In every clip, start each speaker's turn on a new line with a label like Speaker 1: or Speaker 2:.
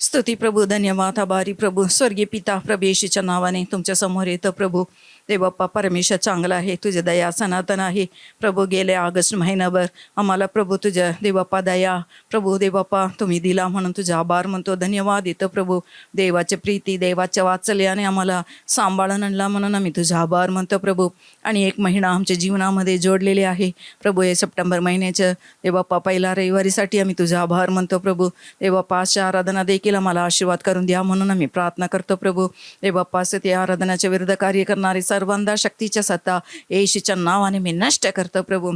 Speaker 1: स्तुती प्रभू, धन्यवाद, आभारी प्रभू, स्वर्गीय पिता प्रभू येशूच्या नावाने तुमच्या समोर येतं प्रभू. देवप्पा परमेश्वर चांगला आहे, तुझ्या दया सनातन आहे प्रभू. गेले ऑगस्ट महिनाभर आम्हाला प्रभू तुझ्या देवप्पा दया प्रभू देवप्पा तुम्ही दिला म्हणून तुझा आभार म्हणतो, धन्यवाद येतं प्रभू. देवाच्या प्रीती देवाच्या वात्सल्याने आम्हाला सांभाळून आणला म्हणून आम्ही तुझा आभार म्हणतो प्रभू. आणि एक महिना आमच्या जीवनामध्ये जोडलेले आहे प्रभू. हे सप्टेंबर महिन्याचं देवप्पा पहिला रविवारीसाठी आम्ही तुझा आभार म्हणतो प्रभू. देवप्पा आजच्या आराधना देखील आम्हाला आशीर्वाद करून द्या म्हणून आम्ही प्रार्थना करतो प्रभू. देवप्पा असं ते आराधनाच्या विरुद्ध कार्य करणारे सर्वांधा शक्तीच्या सत्ता येशूच्या नावाने मी नष्ट करतो प्रभू.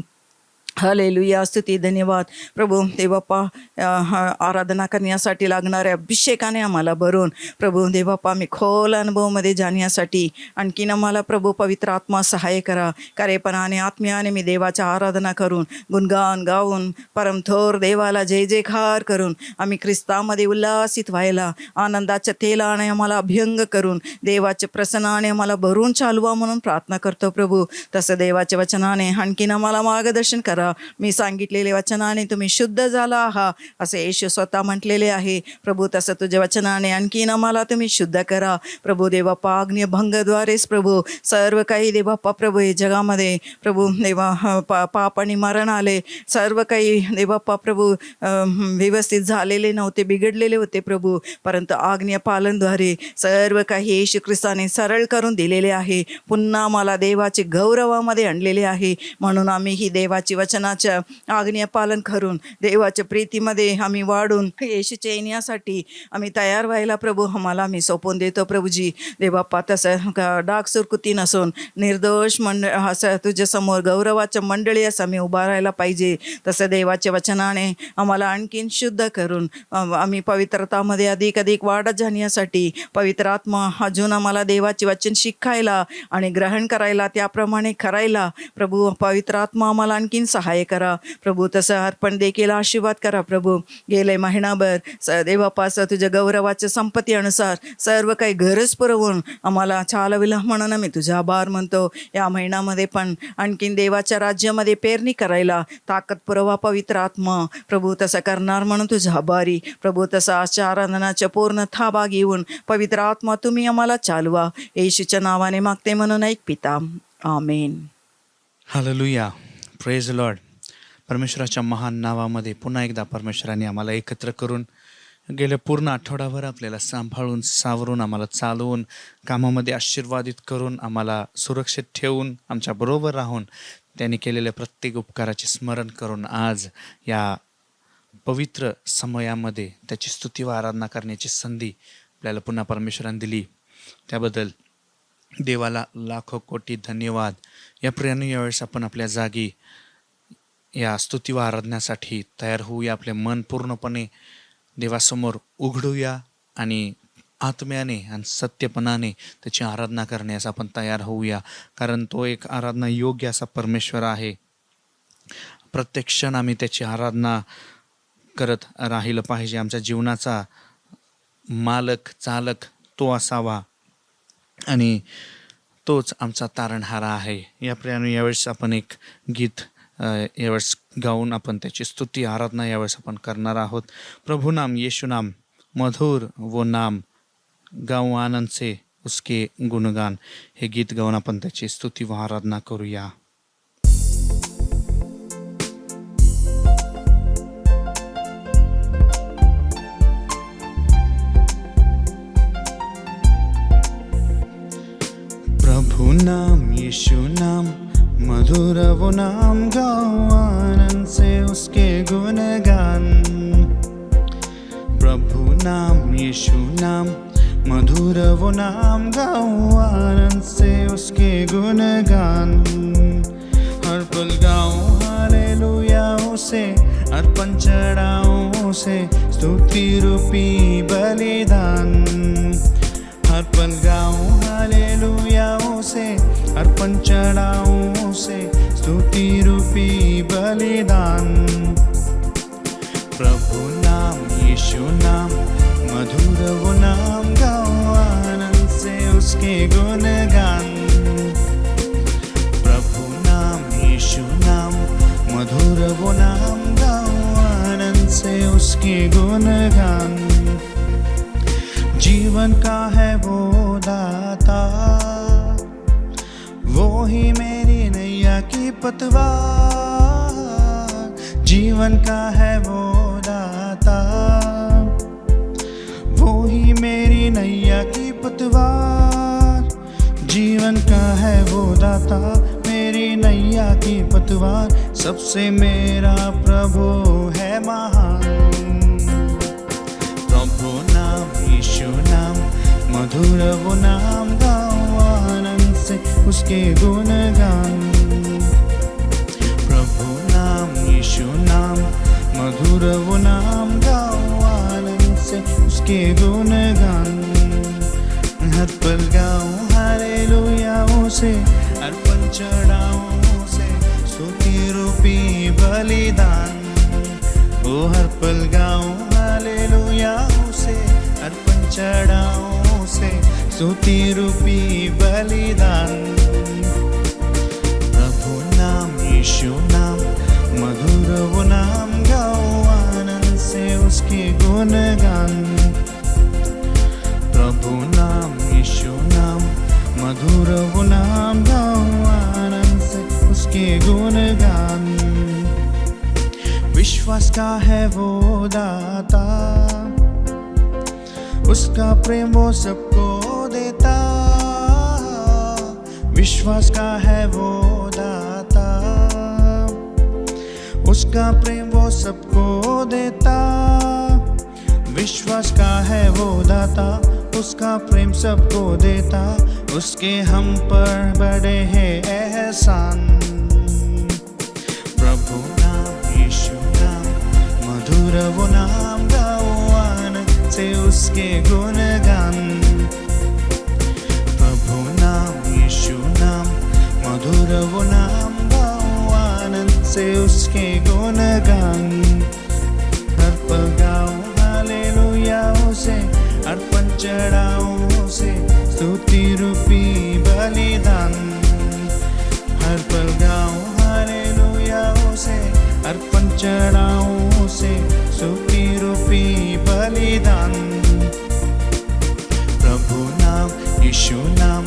Speaker 1: हालेलुया, स्तुती धन्यवाद प्रभू. देवप्पा आराधना करण्यासाठी लागणाऱ्या अभिषेकाने आम्हाला भरून प्रभू देवप्पा आम्ही खोल अनुभवामध्ये जाण्यासाठी आणखीन आम्हाला प्रभू पवित्र आत्मा सहाय्य करा. कार्यपणाने आत्म्याने मी देवाच्या आराधना करून गुणगान गाऊन परमथोर देवाला जय जयकार करून आम्ही ख्रिस्तामध्ये उल्हासित व्हायला आनंदाच्या तेलाने आम्हाला अभ्यंग करून देवाच्या प्रसन्नाने आम्हाला भरून चालवा म्हणून प्रार्थना करतो प्रभू. तसं देवाच्या वचनाने आणखीन आम्हाला मार्गदर्शन करा. मी सांगितलेले वचनाने तुम्ही शुद्ध झाला आहात असे येशू स्वतः म्हटलेले आहे प्रभू. तसं तुझ्या वचनाने आणखीन आम्हाला तुम्ही शुद्ध करा प्रभू. देवाप्पा आज्ञाभंगद्वारेच प्रभू सर्व काही देवाप्पा प्रभू हे जगामध्ये प्रभू देवा पाप आणि मरण आले. सर्व काही देवाप्पा प्रभू व्यवस्थित झालेले नव्हते, बिघडलेले होते प्रभू. परंतु आज्ञा पालनद्वारे सर्व काही येशू ख्रिस्ताने सरळ करून दिलेले आहे. पुन्हा आम्हाला देवाचे गौरवामध्ये आणलेले आहे म्हणून आम्ही ही देवाची वचनाच्या आज्ञा पालन करून देवाच्या प्रीतीमध्ये आम्ही वाढून येशूच्या येण्यासाठी आम्ही तयार व्हायला प्रभू आम्हाला आम्ही सोपवून देतो प्रभूजी. देवाप्पा तसं डाग सुरकुती नसून निर्दोष असं तुझ्यासमोर गौरवाच्या मंडळी असं आम्ही उभा राहायला पाहिजे. तसं देवाच्या वचनाने आम्हाला आणखीन शुद्ध करून आम्ही पवित्रतामध्ये अधिक अधिक वाढत जाण्यासाठी पवित्र आत्मा अजून आम्हाला देवाचे वचन शिकायला आणि ग्रहण करायला त्याप्रमाणे करायला प्रभू पवित्र आत्मा आम्हाला आणखीन सहाय्य करा प्रभू. तसं अर्पण देखील आशीर्वाद करा प्रभू. गेले महिनाभर देवापास तुझ्या गौरवाच्या संपत्ती अनुसार सर्व काही गरज पुरवून आम्हाला चालविलं म्हणून आम्ही तुझा आभार म्हणतो. या महिन्यामध्ये पण आणखीन देवाच्या राज्यामध्ये पेरणी करायला ताकद पुरवा पवित्र आत्मा प्रभू. तसं करणार म्हणून तुझा आभारी प्रभू. तसं आजच्या आराधनाच्या पूर्ण थाबा घेऊन पवित्र आत्मा तुम्ही आम्हाला चालवा. येशूच्या नावाने मागते म्हणून ऐक पिता, आमेन.
Speaker 2: Hallelujah, praise Lord. परमेश्वराच्या महान नावामध्ये पुन्हा एकदा परमेश्वराने आम्हाला एकत्र करून गेल्या पूर्ण आठवडाभर आपल्याला सांभाळून सावरून आम्हाला चालवून कामामध्ये आशीर्वादित करून आम्हाला सुरक्षित ठेवून आमच्याबरोबर राहून त्यांनी केलेल्या प्रत्येक उपकाराचे स्मरण करून आज या पवित्र समयामध्ये त्याची स्तुती व आराधना करण्याची संधी आपल्याला पुन्हा परमेश्वराने दिली. त्याबद्दल देवाला लाखो कोटी धन्यवाद. या प्रियाने यावेळेस आपण आपल्या जागी या स्तुती व आराधण्यासाठी तयार होऊया. आपले मन पूर्णपणे देवासमोर उघडूया आणि आत्म्याने आणि सत्यपणाने त्याची आराधना करण्यास आपण तयार होऊया. कारण तो एक आराधना योग्य असा परमेश्वर आहे. प्रत्येक क्षण आम्ही त्याची आराधना करत राहिलं पाहिजे. आमच्या जीवनाचा मालक चालक तो असावा आणि तोच आमचा तारणहारा आहे. या प्रियाने यावेळेस आपण एक गीत यावेळेस गाऊन आपण त्याची स्तुती आराधना यावेळेस आपण करणार आहोत. प्रभु नाम येशू नाम मधुर वो नाम, गाऊं आनंद से उसके गुणगान. हे गीत गाऊन आपण त्याची स्तुती व आराधना करूया. प्रभु नाम यीशु नाम मधुर वो नाम, गाओ आनंद से उसके गुणगान. प्रभु नाम यीशु नाम मधुर वो नाम, गाओ आनंद से उसके गुणगान. हर पल गाओ हालेलुया उसे, अर्पण चढ़ाओ उसे स्तुति रूपी बलिदान. हर पल गाओ हालेलुया उसे, अर्पण चढ़ाओ उसे स्तुति रूपी बलिदान. प्रभु नाम यीशु नाम मधुर वो नाम, गाओ आनंद से उसके गुणगान. प्रभु नाम यीशु नाम मधुर वो नाम, गाओ आनंद से उसके गुणगान. जीवन का है वो दाता, वो ही मेरी नैया की पतवार। जीवन का है वो दाता, वो ही मेरी नैया की पतवार। जीवन का है वो दाता, मेरी नैया की पतवार। सबसे मेरा प्रभु है महान। प्रभु नाम यीशु नाम, मधुर वो नाम, गाओ आनंद से उसके गुणगान। प्रभु नाम यीशु नाम, मधुर वो नाम, गाओ आनंद से उसके गुणगान। हर पल गाऊं हालेलुया उसे, अर्पण चढ़ाऊं उसे, स्तुति रूपी बलिदान। ओ हर पल गाऊं हालेलुया उसे, अर्पण चढ़ाऊं उसे, स्तुति रूपी बलिदान। प्रभु नाम यीशु नाम, मधुर वो नाम, गाओ आनंद से उसके गुणगान। प्रभु नाम यीशु नाम, मधुर वो नाम, गाओ आनंद से उसके गुणगान। विश्वास का है वो दाता, उसका प्रेम वो सबको देता। विश्वास का है वो दाता, उसका प्रेम वो सबको देता। विश्वास का है वो दाता, उसका प्रेम सबको देता। उसके हम पर बड़े हैं एहसान। प्रभु नाम यीशु नाम, मधुर वो नाम, गाओ आनंद से उसके गुणगान। प्रभु नाम यीशु नाम, मधुर वो नाम, गाओ आनंद से उसके गुणगान। हर पल गाओ हालेलुया उसे, अर्पण चढ़ाऊं उसे, स्तुति रूपी बलिदान। हर पल गाऊं हालेलुया उसे, अर्पण चढ़ाऊं उसे, स्तुति रूपी बलिदान। प्रभु नाम यीशु नाम,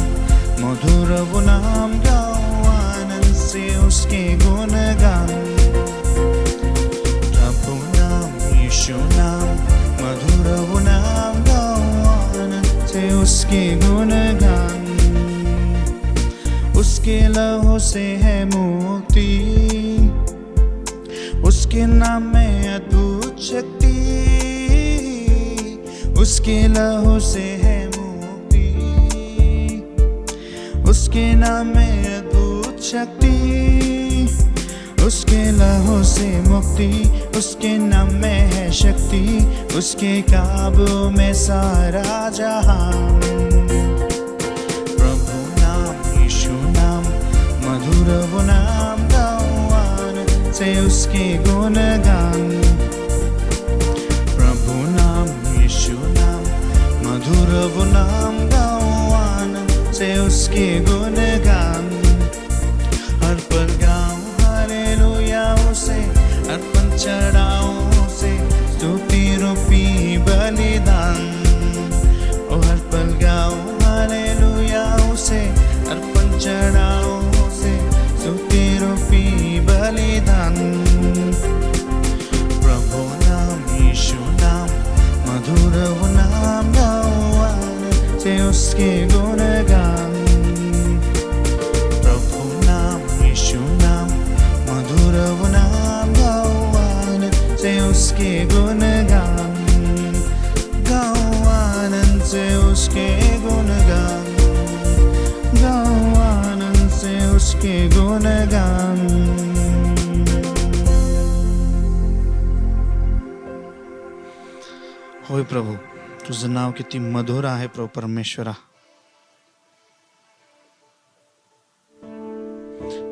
Speaker 2: मधुर वो नाम, गाओ आनंद से उसके गुणगान। प्रभु नाम यीशु नाम, मधुर वो नाम, गाओ आनंद से उसके गुणगान। उसके लहू से है मुक्ति, उसके नाम में अद्भुत शक्ति। उसके लहू से है मुक्ति, उसके नाम में अद्भुत शक्ति। उसके लहू से मुक्ति, उसके नाम में है शक्ति। उसके काबू में सारा जहान। प्रभु नाम यीशु नाम, मधुर वो नाम, गाओ आनंद से उसके गुणगान। प्रभु नाम यीशु नाम, मधुर वो नाम, गाओ आनंद से उसके गुणगान। हर पल गाऊं हालेलुया उसे, अर्पण चढ़ाऊं उसे, स्तुति रूपी बलिदान। ओ हर पल गाऊं हालेलुया उसे, अर्पण चढ़ाऊं उसे, स्तुति रूपी बलिदान। प्रभु नाम यीशु नाम, मधुर वो नाम, गाओ आनंद से उसके गुणगान। प्रभु नाम यीशु नाम, मधुर वो नाम, गाओ आनंद से उसके गुणगान। गाओ आनंद से उसके गुणगान, गाओ आनंद से उसके गुणगान। होय प्रभू, तुझं नाव किती मधुर आहे प्रभू परमेश्वरा.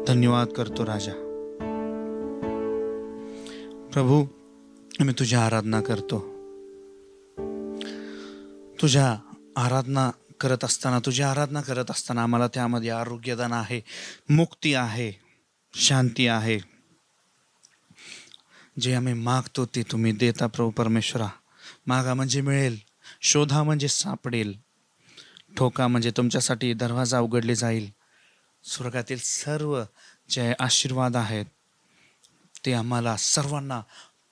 Speaker 2: धन्यवाद करतो राजा. प्रभू, आम्ही तुझी आराधना करतो. तुझ्या आराधना करत असताना आम्हाला त्यामध्ये आरोग्यदान आहे, मुक्ती आहे, शांती आहे. जे आम्ही मागतो ते तुम्ही देता प्रभू परमेश्वरा. मागा म्हणजे मिळेल, शोधा म्हणजे सापडेल, ठोका म्हणजे तुमच्यासाठी दरवाजा उघडले जाईल. स्वर्गातील सर्व जे आशीर्वाद आहेत ते आम्हाला सर्वांना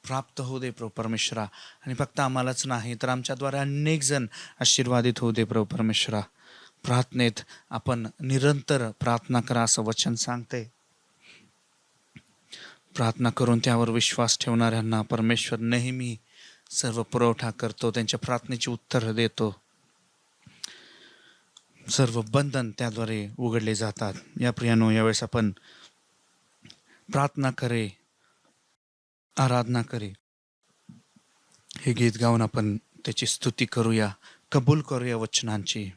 Speaker 2: प्राप्त होऊ दे प्रभू परमेश्वरा. आणि फक्त आम्हालाच नाही तर आमच्याद्वारे अनेक जण आशीर्वादित होऊ दे प्रभू परमेश्वरा. प्रार्थनेत आपण निरंतर प्रार्थना करा असं वचन सांगते. प्रार्थना करून त्यावर विश्वास ठेवणाऱ्यांना परमेश्वर नेहमी सर्व पुरवठा करतो, त्यांच्या प्रार्थनेची उत्तर देतो. सर्व बंधन त्याद्वारे उघडले जातात. या प्रियानो, यावेळेस आपण प्रार्थना करे, आराधना करे हे गीत गाऊन आपण त्याची स्तुती करूया, कबूल करूया वचनांची.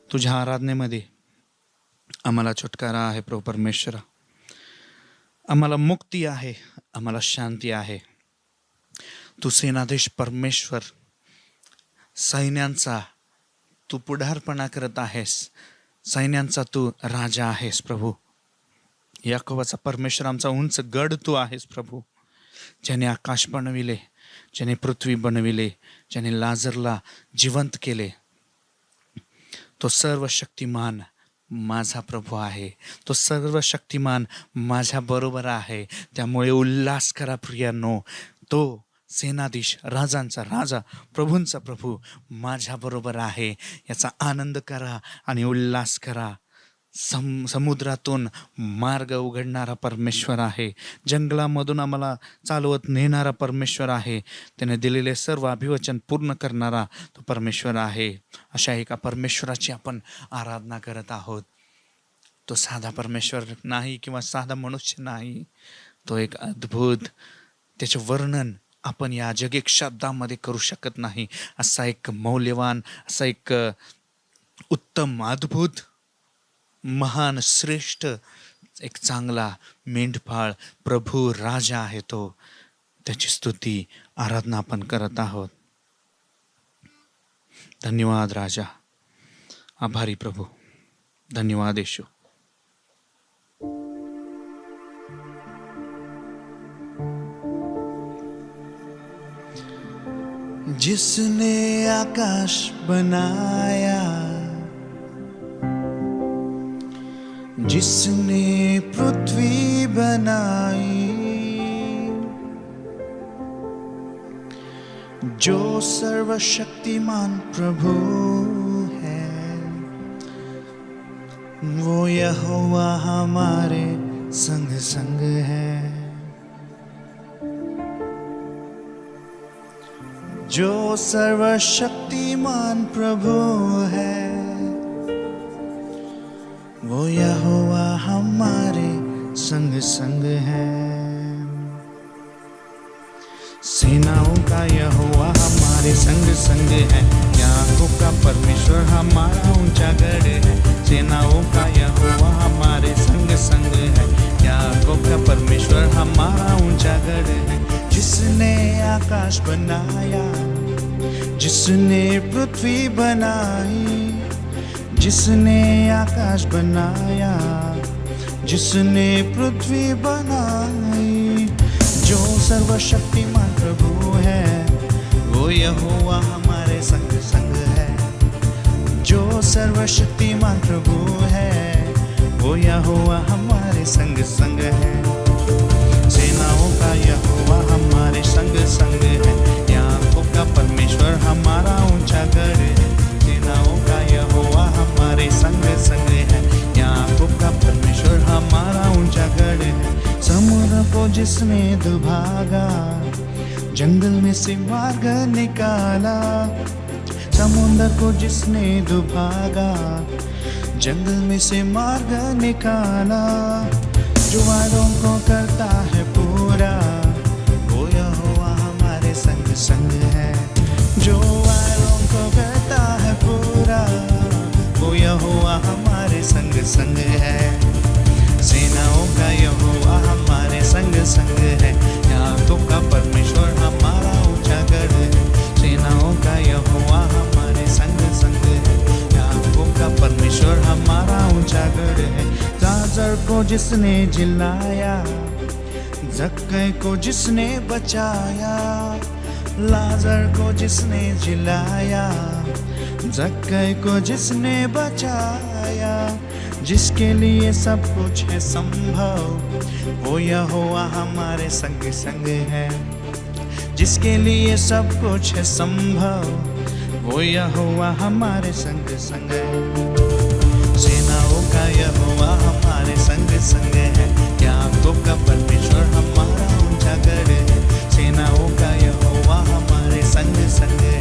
Speaker 2: तुझ्या आराधनेमध्ये आम्हाला छुटकारा आहे प्रभू परमेश्वरा. आम्हाला मुक्ती आहे, आम्हाला शांती आहे. तू सेनाधीश परमेश्वर, सैन्यांचा तू पुढारपणा करत आहेस, सैन्यांचा तू राजा आहेस प्रभू. याकोबाचा परमेश्वर आमचा उंच गड तू आहेस प्रभू, ज्याने आकाश बनविले, ज्याने पृथ्वी बनविले, ज्याने लाजरला जिवंत केले. तो सर्व शक्तिमान माझा प्रभू आहे, तो सर्व शक्तिमान माझ्या बरोबर आहे. त्यामुळे उल्हास करा प्रियांनो. तो सेनाधीश, राजांचा राजा, प्रभूंचा प्रभू माझ्या बरोबर आहे, याचा आनंद करा आणि उल्हास करा. समुद्रातून मार्ग उघडणारा परमेश्वर आहे, जंगलामधून आम्हाला चालवत नेणारा परमेश्वर आहे, त्याने दिलेले सर्व अभिवचन पूर्ण करणारा तो परमेश्वर आहे. अशा एका परमेश्वराची आपण आराधना करत आहोत. तो साधा परमेश्वर नाही किंवा साधा मनुष्य नाही, तो एक अद्भुत, त्याचे वर्णन आपण या जगिक शब्दामध्ये करू शकत नाही. असा एक मौल्यवान, असा एक उत्तम, अद्भुत, महान, श्रेष्ठ, एक चांगला मेंढपाळ प्रभू राजा आहे तो. त्याची स्तुती, आराधना आपण करत आहोत. धन्यवाद राजा, आभारी प्रभू, धन्यवाद येशू. जिसने आकाश बनाया, जिसने पृथ्वी बनाई, जो सर्वशक्तिमान प्रभु है, वो यहोवा हमारे संग संग है. जो सर्वशक्तिमान प्रभु है, वो यहोवा हमारे संग संग है. सेनाओं का यहोवा हमारे संग संग है, याकूब का परमेश्वर हमारा ऊंचा गढ़ है. सेनाओं का यहोवा हमारे संग संग है, याकूब का परमेश्वर हमारा ऊंचा गढ़ है. जिसने आकाश बनाया, जिसने पृथ्वी बनाई, जिसने आकाश बनाया, जिसने पृथ्वी बनाई, जो सर्वशक्तिमान प्रभु है, वो यहोवा हमारे संग संग है. जो सर्वशक्तिमान प्रभु है, वो यहोवा हमारे संग संग है. सेनाओं का यहोवा हमारे संग संग है, याकूब का परमेश्वर हमारा ऊंचा गढ़ है. सेनाओं का यहोवा हमारे संग संग है, याकूब का परमेश्वर हमारा ऊंचा गढ़ है. समुद्र को जिसने दुभागा, जंगल में से मार्ग निकाला. समुद्र को जिसने दुभागा, जंगल में से मार्ग निकाला. जो वादों को करता है पूरा, वो यहोवा हमारे संग संग है. जो वादों को करता है पूरा, वो यहोवा हमारे संग संग है. सेनाओं का यहोवा हमारे संग संग है, याकूब का परमेश्वर हमारा ऊंचा गढ़ है. सेनाओं का यहोवा हमारे संग संग है, याकूब का परमेश्वर हमारा ऊंचा गढ़ है. लाजर को जिसने जिलाया, जक्कई को जिसने बचाया. लाजर को जिसने जिलाया, जक्कई को जिसने बचाया. जिसके लिए सब कुछ है संभव, वो यहोवा हमारे संग संग है. जिसके लिए सब कुछ है संभव, वो यहोवा हमारे संग संग है. सेनाओं का यहोवा हमारे संग संग है, याकूब का परमेश्वर हमारा ऊंचा गढ़ है. सेनाओं का यहोवा हमारे संग संग है,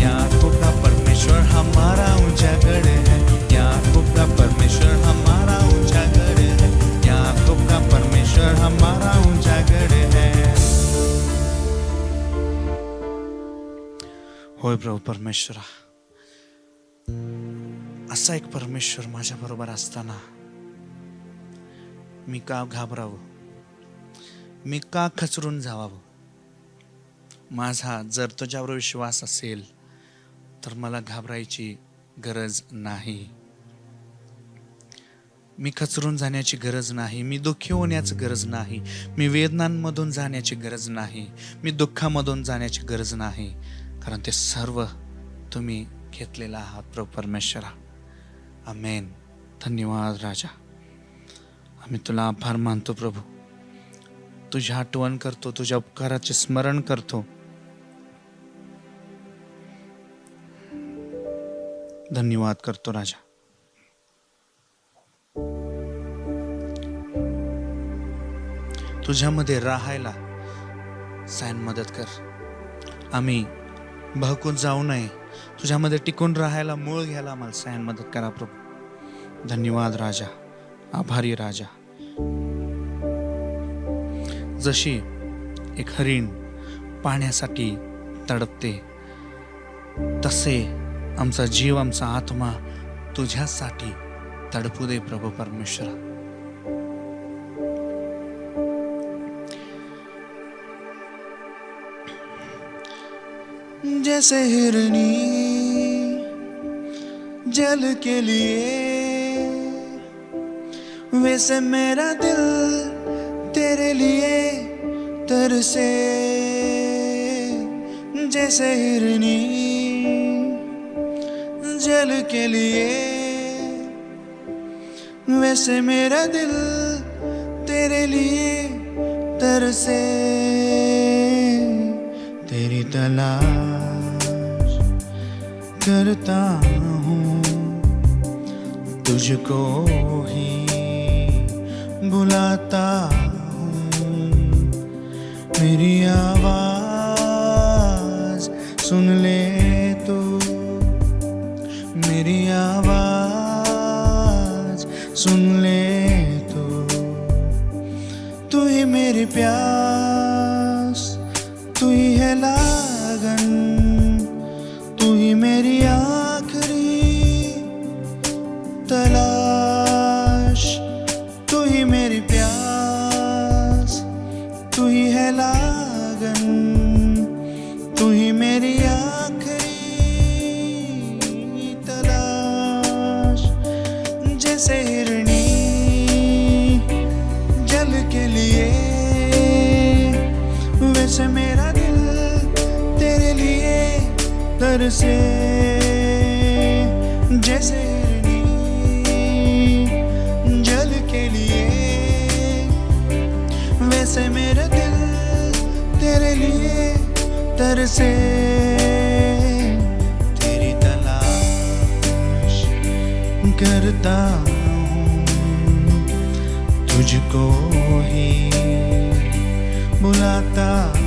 Speaker 2: याकूब का परमेश्वर हमारा ऊंचा गढ़ है. याकूब का परमेश्वर हमारा ऊंचा गढ़ है, याकूब का परमेश्वर हमारा ऊंचा गढ़ है. होय प्रभू परमेश्वरा, असा एक परमेश्वर माझ्या बरोबर असताना मी का घाबरावं, मी का खचरून जावावं? माझा जर तुझ्यावर विश्वास असेल तर मला घाबरायची गरज नाही. मी खचरून जाण्याची गरज नाही, मी दुःखी होण्याची गरज नाही, मी वेदनांमधून जाण्याची गरज नाही, मी दुःखामधून जाण्याची गरज नाही, कारण ते सर्व तुम्ही घेतलेला आहात प्रभू परमेश्वरा. आमेन. धन्यवाद राजा. आम्ही तुला आभार मानतो प्रभू. तुझी आठवण करतो, तुझ्या उपकाराचे स्मरण करतो. धन्यवाद करतो राजा. तुझ्यामध्ये राहायला सायन मदत कर. आम्ही बहकून जाऊ नये, तुझ्यामध्ये टिकून राहायला, मूळ घ्यायला आम्हाला सायन मदत करा प्रभू. धन्यवाद राजा. आभारी राजा. जशी एक हरिण पाण्यासाठी तडपते तसे आमचा जीव, आमचा आत्मा तुझ्यासाठी तडपू दे प्रभू परमेश्वरा. जैसे हिरनी जल के लिए, वैसे मेरा दिल तेरे लिए तरसे. जैसे हिरनी जल के लिए, वैसे मेरा दिल तेरे लिए तरसे. तेरी तलाश करता हूँ, तुझको ही बुलाता हूँ. मेरी आवाज सुन ले तू, मेरी आवाज सुन ले तू. तू ही मेरी प्यास, तू ही है लागन, तू ही मेरी आखिरी तलाश. तू ही मेरी प्यास, तू ही है लागन, तू ही मेरी आखिरी तलाश. जैसे हिरनी जल के लिए, वैसे मेरा दिल तेरे लिए तरसे. जैसे हिरनी जल के लिए, वैसे मेरा दिल तेरे लिए तरसे. तेरी तलाश करता हूँ, तुझको ही बुलाता हूँ.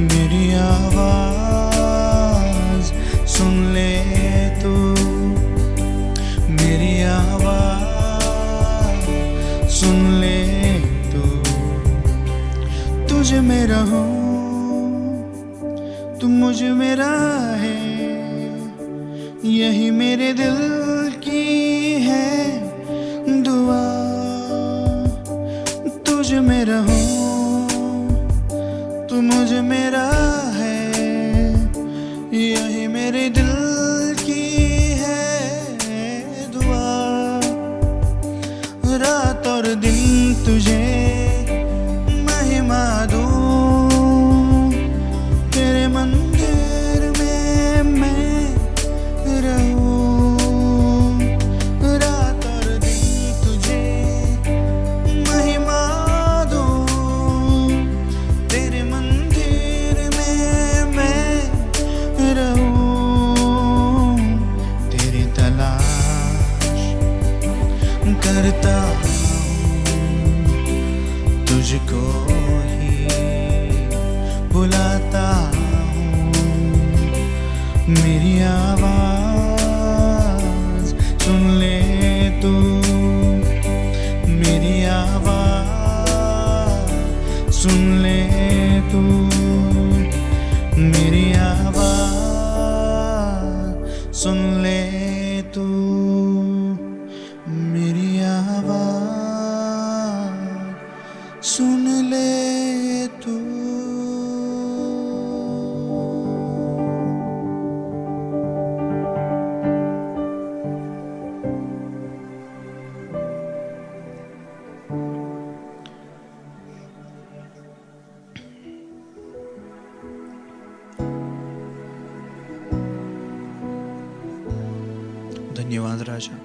Speaker 2: मेरी आवाज सुन ले तू, मेरी आवाज सुन ले तू. तुझ में रहूं, तू मुझ में रहे, यही मेरे दिल की है दुआ. तुझ में रहूं, तू मुझ में रहे, यही मेरे दिल की है दुआ. रात और दिन तुझे महिमा दूं, तेरे मंदिर में मैं रहूं. रात और दिन तुझे महिमा दूं, तेरे मंदिर में मैं रहूं. तेरी तलाश करता हूँ, तुझको ही बुलाता हूँ. मेरी आवाज सुन ले तू, मेरी आवाज सुन ले तू, मेरी आवाज सुन ले धन्यवाद राजा.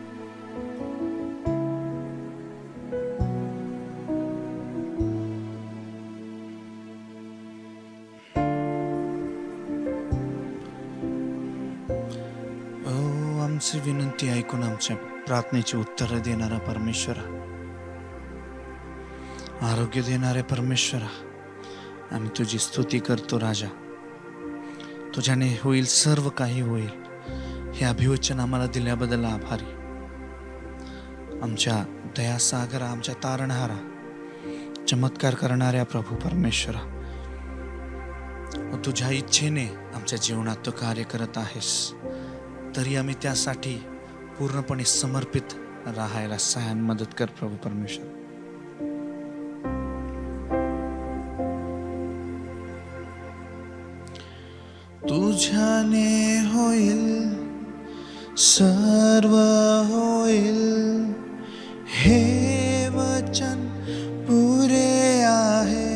Speaker 2: आमची विनंती ऐकून आमच्या प्रार्थनेची उत्तरं देणारा परमेश्वरा, आरोग्य देणारे परमेश्वरा, आम्ही तुझी स्तुती करतो राजा. तुझ्याने होईल सर्व काही होईल हे अभिवचन आम्हाला दिल्याबद्दल आभारी. आमच्या दयासागरा, आमच्या तारणहारा, चमत्कार करणाऱ्या प्रभू परमेश्वरा, तुझ्या इच्छेने आमच्या जीवनात तू कार्य करत आहेस, तरी आम्ही त्यासाठी पूर्णपणे समर्पित राहायला सहाय्य मदत कर प्रभू परमेश्वर. तुझ्याने होईल सर्व होईल हे वचन पुरे आहे.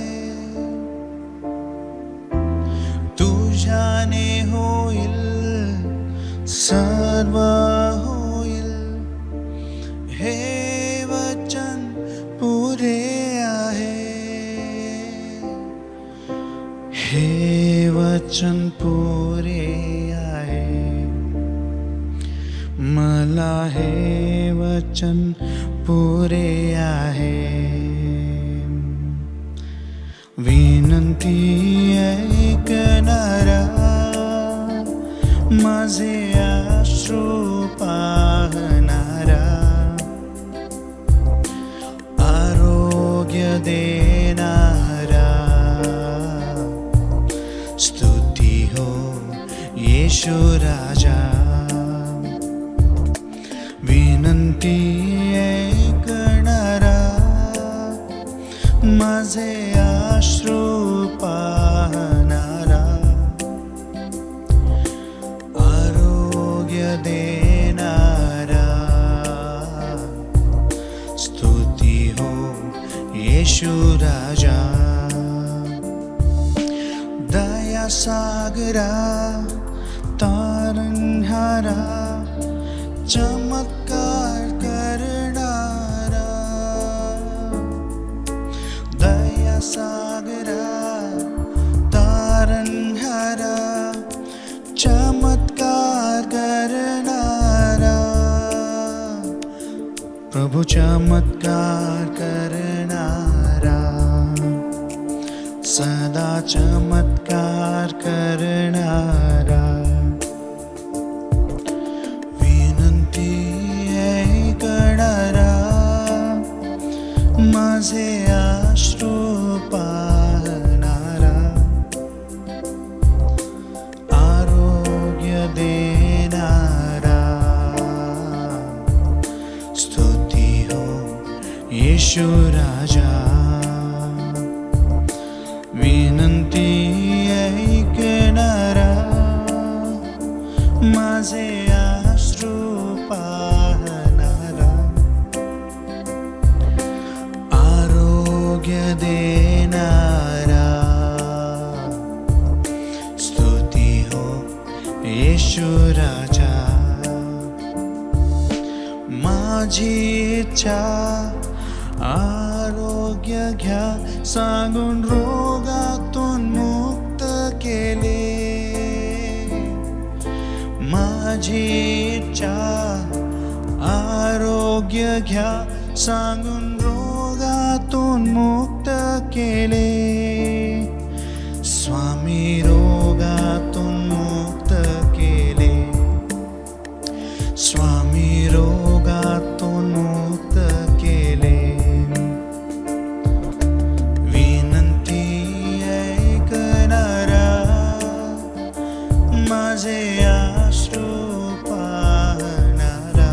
Speaker 2: तुझ्याने होईल सर्व होईल हे वचन पुरे आहे. हे वचन पुरे आहे. मला हे वचन पुरे आहे. विनंती ऐकणारा, माझे अश्रू पाहणारा, आरोग्य देणारा, स्तुती हो येशू राजा. विनंती ऐकणारा, माझे अश्रू पाहणारा, आरोग्य देणारा, स्तुती हो येशू राजा. दया सागरा, तारणहारा, चमत्कार करणारा, दया सागरा, तारणहारा, चमत्कार करणारा, प्रभु चमत्कार करणारा, सदा चमत्कार करणारा. विनंती ऐकणारा, माझे अश्रू पाहणारा, आरोग्य देणारा, स्तुती हो येशू राजा. विनंती ऐकणारा, माझे अश्रू पाहणारा, आरोग्य देणारा, स्तुती हो येशू राजा. माझी इच्छा आरोग्य घ्या, सांगून रोगातून मुक्त केले. माझी इच्छा आरोग्य घ्या, सांगून रोगातून मुक्त केले. स्वामी रोगातून मुक्त केले, स्वामी रोगातून मुक्त केले. विनंती ऐकणारा, माझे अश्रू पाहणारा,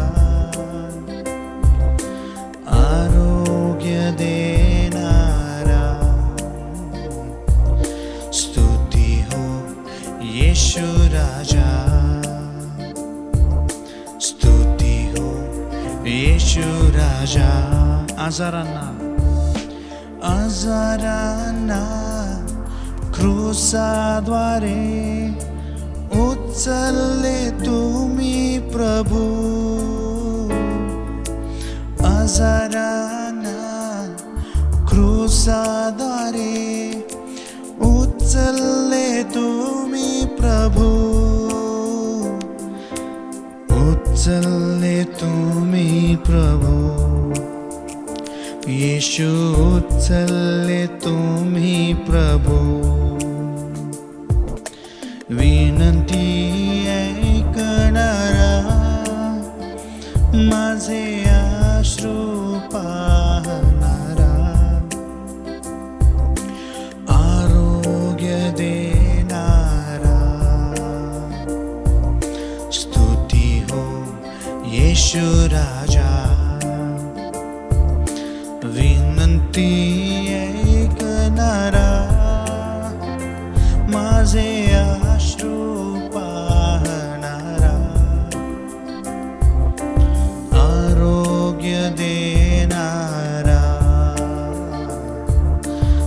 Speaker 2: आरोग्य देणारा, स्तुती हो येशू राजा. स्तुती हो येशू राजा. आजारांना क्रूसाद्वारे उचलले तुम्ही प्रभू. आजारांना क्रूसाद्वारे उचलले तुम्ही प्रभू, उचलले तुम्ही प्रभू, येशू उचलले तुम्ही प्रभू. विनंती ऐकणारा, माझे अश्रू पाहणारा, आरोग्य देणारा, स्तुती हो येशू राजा. विनंती ऐकणारा, माझे अश्रू पाहणारा, आरोग्य देणारा,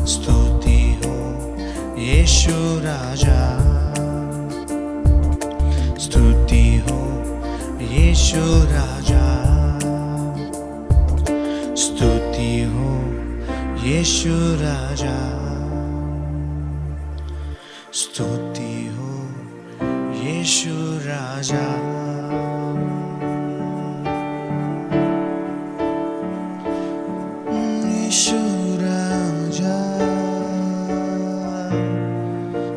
Speaker 2: स्तुती हो येशू राजा. स्तुती हो येशू राजा. स्तुती हो येशू राजा. स्तुती हो येशू राजा. येशू राजा.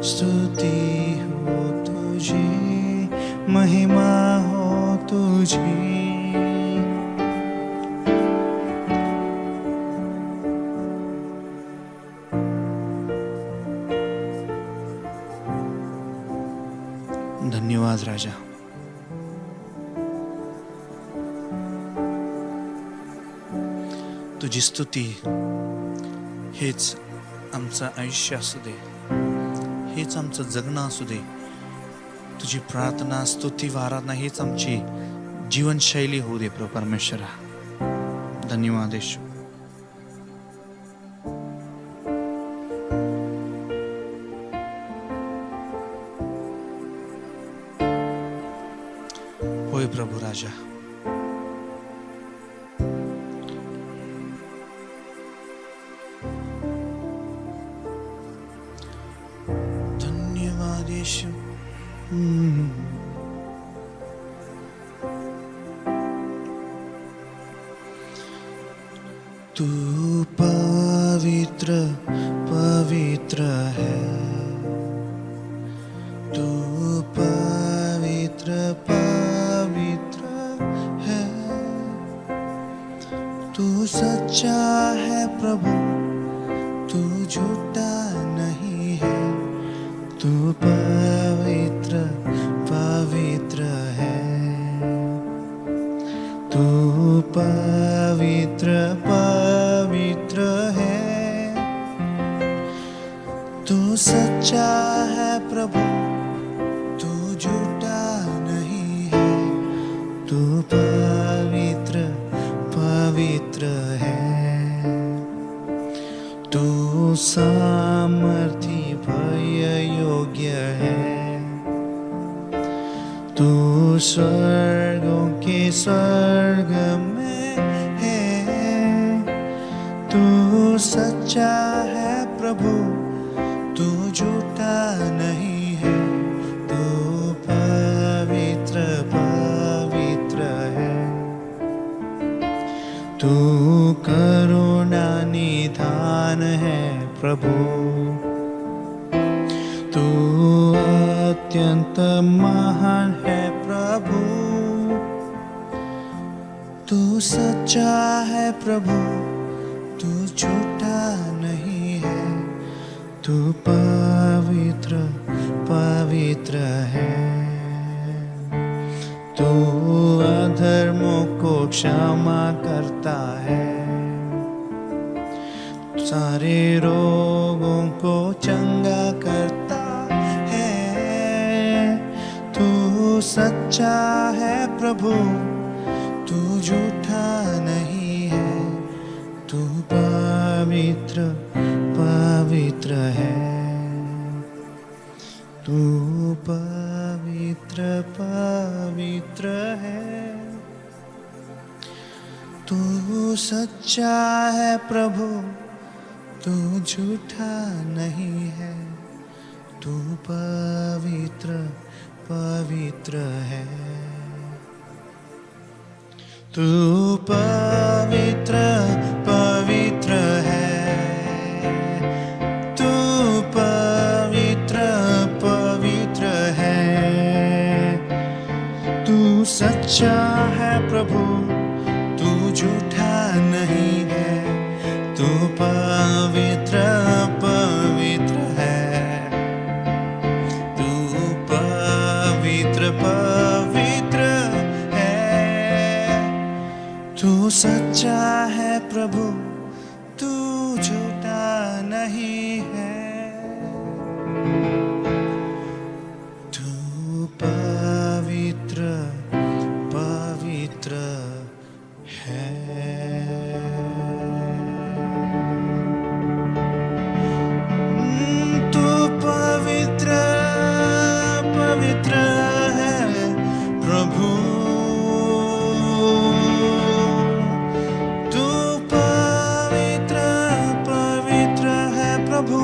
Speaker 2: स्तुती हो तुझी, महिमा हो तुझी. धन्यवाद राजा. तुझी स्तुती हेच आमचं आयुष्य असू दे, हेच आमचं जगणं असू दे. तुझी प्रार्थना, स्तुती, आराधना हेच आमची जीवनशैली होऊ दे प्रभू परमेश्वरा. धन्यवाद येशू. होय प्रभू राजा. धन्यवाद येशू. तू पवित्र पवित्र है, तू पवित्र पवित्र है, तू सच्चा है प्रभु, तू झूठा नहीं है. तू पवित्र पवित्र है, तू पवित्र पवित्र है, तू सच्चा है प्रभु, तू झूठा नहीं है. तू पवित्र पवित्र है, तू सामर्थी भय योग्य है. तू स्वर्गों के स्वर्ग में है, तू सच्चा है प्रभु, तू झूठा नहीं है. तू पवित्र पवित्र है, तू करुणा निधान है प्रभु. तू अत्यंत महान है प्रभु, तू सच्चा है प्रभु, तू झूठा नहीं है. तू पवित्र पवित्र है, तू अधर्मों को क्षमा करता है, सारे रोगों को चंगा करता है. तू सच्चा है प्रभु, तू झूठा नहीं है. तू पवित्र पवित्र है, तू पवित्र पवित्र है, तू सच्चा है प्रभु, तू झूठा नहीं है, तू पवित्र पवित्र है, तू पवित्र पवित्र है, तू पवित्र पवित्र है, तू सच्चा है प्रभु, तू झूठा नहीं है, तू पवित्र पवित्र है, तू पवित्र पवित्र है, तू सच्चा है प्रभु, तू झूठा नहीं है, तू पवित्र पवित्र है। तू पवित्र पवित्र है प्रभु, तू पवित्र पवित्र है प्रभु,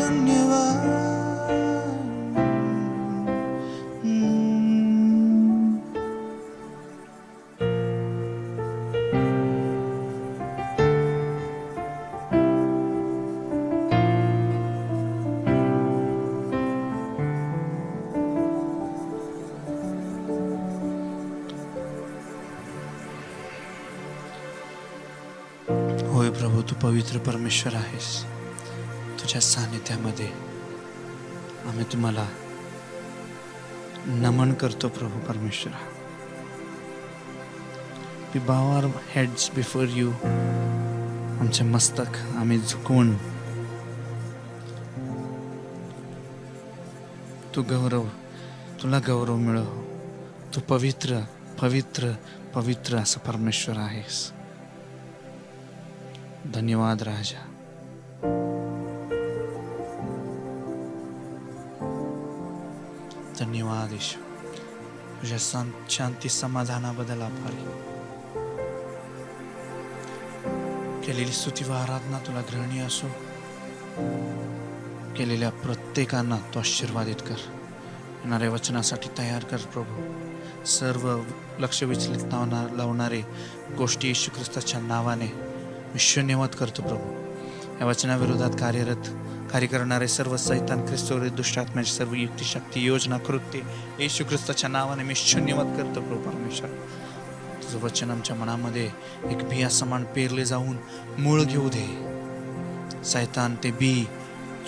Speaker 2: धन्यवाद। होय प्रभू, तू पवित्र परमेश्वर आहेस. तुझ्या सानिध्यामध्ये आम्ही तुम्हाला नमन करतो प्रभू परमेश्वरा. We bow our heads before you. आमचे मस्तक आम्ही झुकवून तुला गौरव मिळो. तू पवित्र पवित्र पवित्र असा परमेश्वर आहेस. धन्यवाद राजा. धन्यवाद येशू. तुझ्या शांती समाधानाबद्दल आभारी. केलेली स्तुती व आराधना तुला ग्रहणीय असो. केलेल्या प्रत्येकांना तू आशीर्वादित कर. येणाऱ्या वचनासाठी तयार कर प्रभू. सर्व लक्ष विचलित लावणारे गोष्टी येशू ख्रिस्ताच्या नावाने मी शून्यवत करतो प्रभू. या वचनाविरोधात कार्य करणारे सर्व सैतान, ख्रिस्तविरोधी दुष्टात्म्याची सर्व युक्ती, शक्ती, योजना, कृत्य येशू ख्रिस्ताच्या नावाने मी शून्यवत करतो प्रभू परमेश्वर. तुझं वचन आमच्या मनामध्ये एक बिया समान पेरले जाऊन मूळ घेऊ दे. सैतान ते बी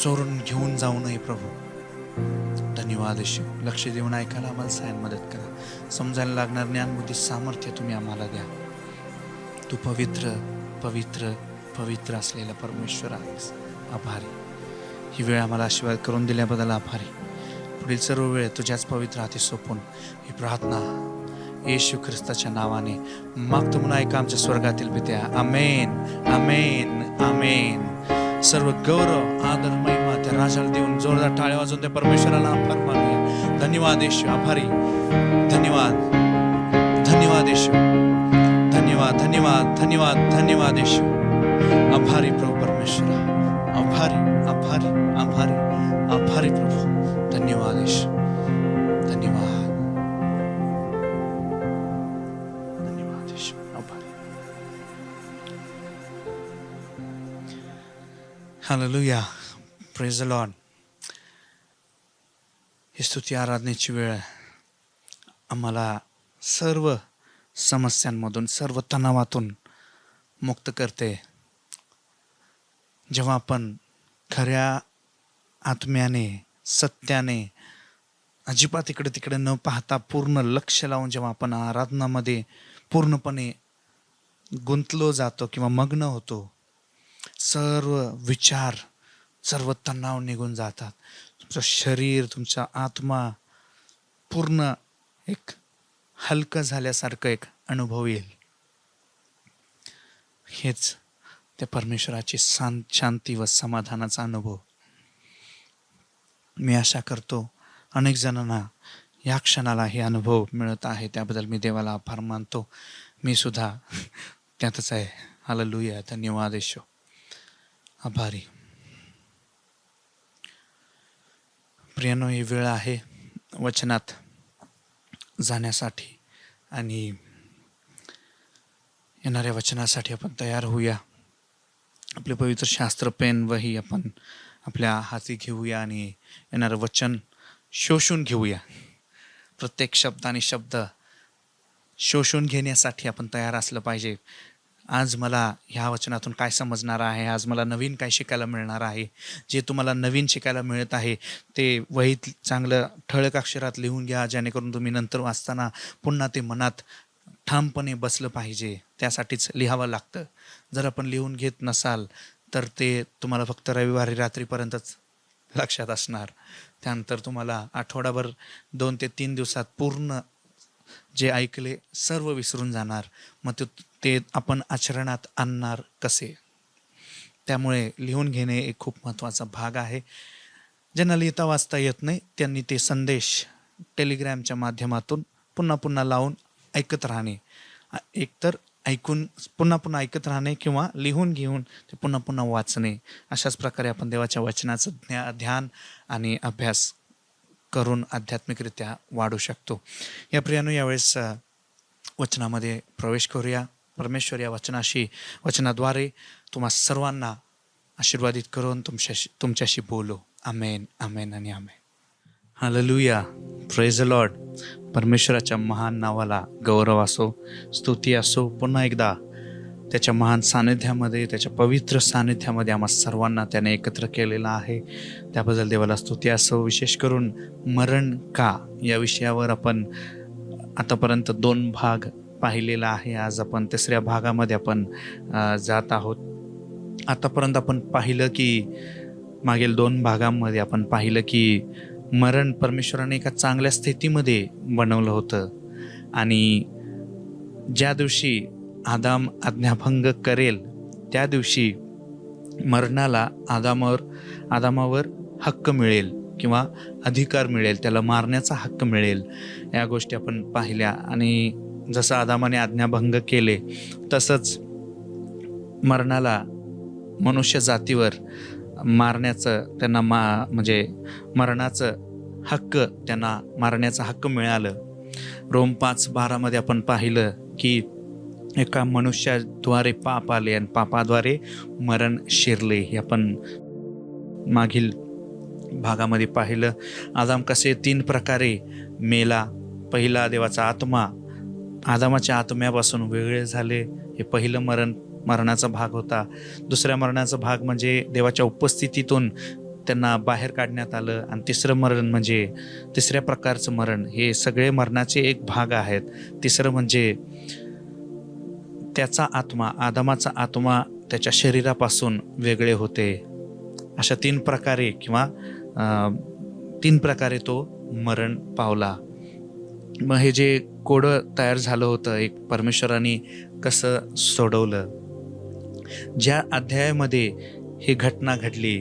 Speaker 2: चोरून घेऊन जाऊ नये प्रभू. धन्यवाद येशू. लक्ष देऊन ऐकायला आम्हाला सहाय्य मदत करा. समजायला लागणार ज्ञान, बुद्धी, सामर्थ्य तुम्ही आम्हाला द्या. तू पवित्र पवित्र पवित्र असलेला परमेश्वर आहेस. आभारी. ही वेळ आम्हाला आशीर्वाद करून दिल्याबद्दल आभारी. पुढील सर्व वेळ तुझ्याच पवित्र हाती सोपून ही प्रार्थना येशू ख्रिस्ताच्या नावाने मागतो म्हणून ऐका आमच्या स्वर्गातील पित्या. आमेन आमेन आमेन. सर्व गौरव आदर महिमा त्या राजाला देऊन जोरदार टाळ्या वाजवून त्या परमेश्वराला आभार मानूया. धन्यवाद येशू. आभारी. धन्यवाद धन्यवाद येशू. धन्यवाद धन्यवाद धन्यवाद धन्यवाद येशू. आभारी प्रभू परमेश्वरा. आभारी आभारी आभारी आभारी प्रभू. धन्यवाद येशू. धन्यवाद धन्यवाद येशू. आभारी. हालेलुया. Praise the Lord. ही स्तुती आराधनेची वेळ आम्हाला सर्व समस्यांमधून, सर्व तणावातून मुक्त करते. जेव्हा आपण खऱ्या आत्म्याने, सत्याने, अजिबात इकडे तिकडे न पाहता पूर्ण लक्ष लावून जेव्हा आपण आराधनामध्ये पूर्णपणे गुंतलो जातो किंवा मग्न होतो, सर्व विचार, सर्व तणाव निघून जातात. तुमचं शरीर, तुमचा आत्मा पूर्ण एक हलकं झाल्यासारखं एक अनुभव येईल. हेच त्या परमेश्वराची शांती व समाधानाचा अनुभव. मी आशा करतो अनेक जणांना या क्षणाला हे अनुभव मिळत आहे, त्याबद्दल मी देवाला आभार मानतो. मी सुद्धा त्यातच आहे. हालेलुया, धन्यवाद येशू, आभारी. प्रियानो, ही वेळ आहे वचनात जाण्यासाठी आणि येणाऱ्या वचनासाठी आपण तयार होऊया. आपले पवित्र शास्त्र, पेन, वही आपण आपल्या हाती घेऊया आणि येणारं वचन शोषून घेऊया. प्रत्येक शब्द आणि शब्द शोषून घेण्यासाठी आपण तयार असलं पाहिजे. आज मला ह्या वचनातून काय समजणार आहे, आज मला नवीन काय शिकायला मिळणार आहे. जे तुम्हाला नवीन शिकायला मिळत आहे ते वहीत चांगलं ठळक अक्षरात लिहून घ्या, जेणेकरून तुम्ही नंतर वाचताना पुन्हा ते मनात ठामपणे बसलं पाहिजे. त्यासाठीच लिहावं लागतं. जर आपण लिहून घेत नसाल तर ते तुम्हाला फक्त रविवारी रात्रीपर्यंतच लक्षात असणार. त्यानंतर तुम्हाला आठवडाभर 2 ते 3 दिवसात पूर्ण जे ऐकले सर्व विसरून जाणार. मग ते आपण आचरणात आणणार कसे? त्यामुळे लिहून घेणे एक खूप महत्त्वाचा भाग आहे. ज्यांना लिहिता वाचता येत नाही त्यांनी ते संदेश टेलिग्रॅमच्या माध्यमातून पुन्हा पुन्हा लावून ऐकत राहणे. एकतर ऐकून पुन्हा पुन्हा ऐकत राहणे किंवा लिहून घेऊन ते पुन्हा पुन्हा वाचणे. अशाच प्रकारे आपण देवाच्या वचनाचं ध्यान आणि अभ्यास करून आध्यात्मिकरित्या वाढू शकतो. या प्रियानो, यावेळेस वचनामध्ये प्रवेश करूया. परमेश्वर या वचनाद्वारे तुम्हा सर्वांना आशीर्वादित करून तुमच्याशी बोलो. आमेन, आमेन आणि amen. Hallelujah, praise the Lord. परमेश्वराच्या महान नावाला गौरव असो, स्तुती असो. पुन्हा एकदा त्याच्या महान सानिध्यामध्ये, त्याच्या पवित्र सानिध्यामध्ये आम्हा सर्वांना त्याने एकत्र केलेलं आहे. त्याबद्दल देवाला स्तुती असो. विशेष करून मरण का या विषयावर आपण आतापर्यंत 2 भाग पाहिलेला आहे. आज आपण 3ऱ्या भागामध्ये आपण जात आहोत. आतापर्यंत आपण पाहिलं की मागील 2 भागांमध्ये आपण पाहिलं की मरण परमेश्वराने एका चांगल्या स्थितीमध्ये बनवलं होतं आणि ज्या दिवशी आदाम आज्ञाभंग करेल त्या दिवशी मरणाला आदामावर हक्क मिळेल किंवा अधिकार मिळेल, त्याला मारण्याचा हक्क मिळेल. या गोष्टी आपण पाहिल्या. आणि जसं आदामाने आज्ञाभंग केले तसंच मरणाला, मनुष्य जातीवर मारण्याचं त्यांना म्हणजे मरणाचं हक्क, त्यांना मारण्याचा हक्क मिळालं. रोम 5:12 आपण पाहिलं की एका मनुष्याद्वारे पाप आले आणि पापाद्वारे मरण शिरले. हे आपण मागील भागामध्ये पाहिलं. आदाम कसे 3 प्रकारे मेला. पहिला, देवाचा आत्मा आदामाच्या आत्म्यापासून वेगळे झाले. हे पहिलं मरणाचा भाग होता. दुसऱ्या मरणाचा भाग म्हणजे देवाच्या उपस्थितीतून त्यांना बाहेर काढण्यात आलं. आणि तिसरं मरण म्हणजे 3ऱ्या प्रकारचं मरण. हे सगळे मरणाचे एक भाग आहेत. तिसरं म्हणजे त्याचा आत्मा, आदामाचा आत्मा त्याच्या शरीरापासून वेगळे होते. अशा 3 प्रकारे किंवा 3 प्रकारे तो मरण पावला. मग हे जे कोडं तयार झालं होतं, एक परमेश्वराने कसं सोडवलं. ज्या अध्यायामध्ये ही घटना घडली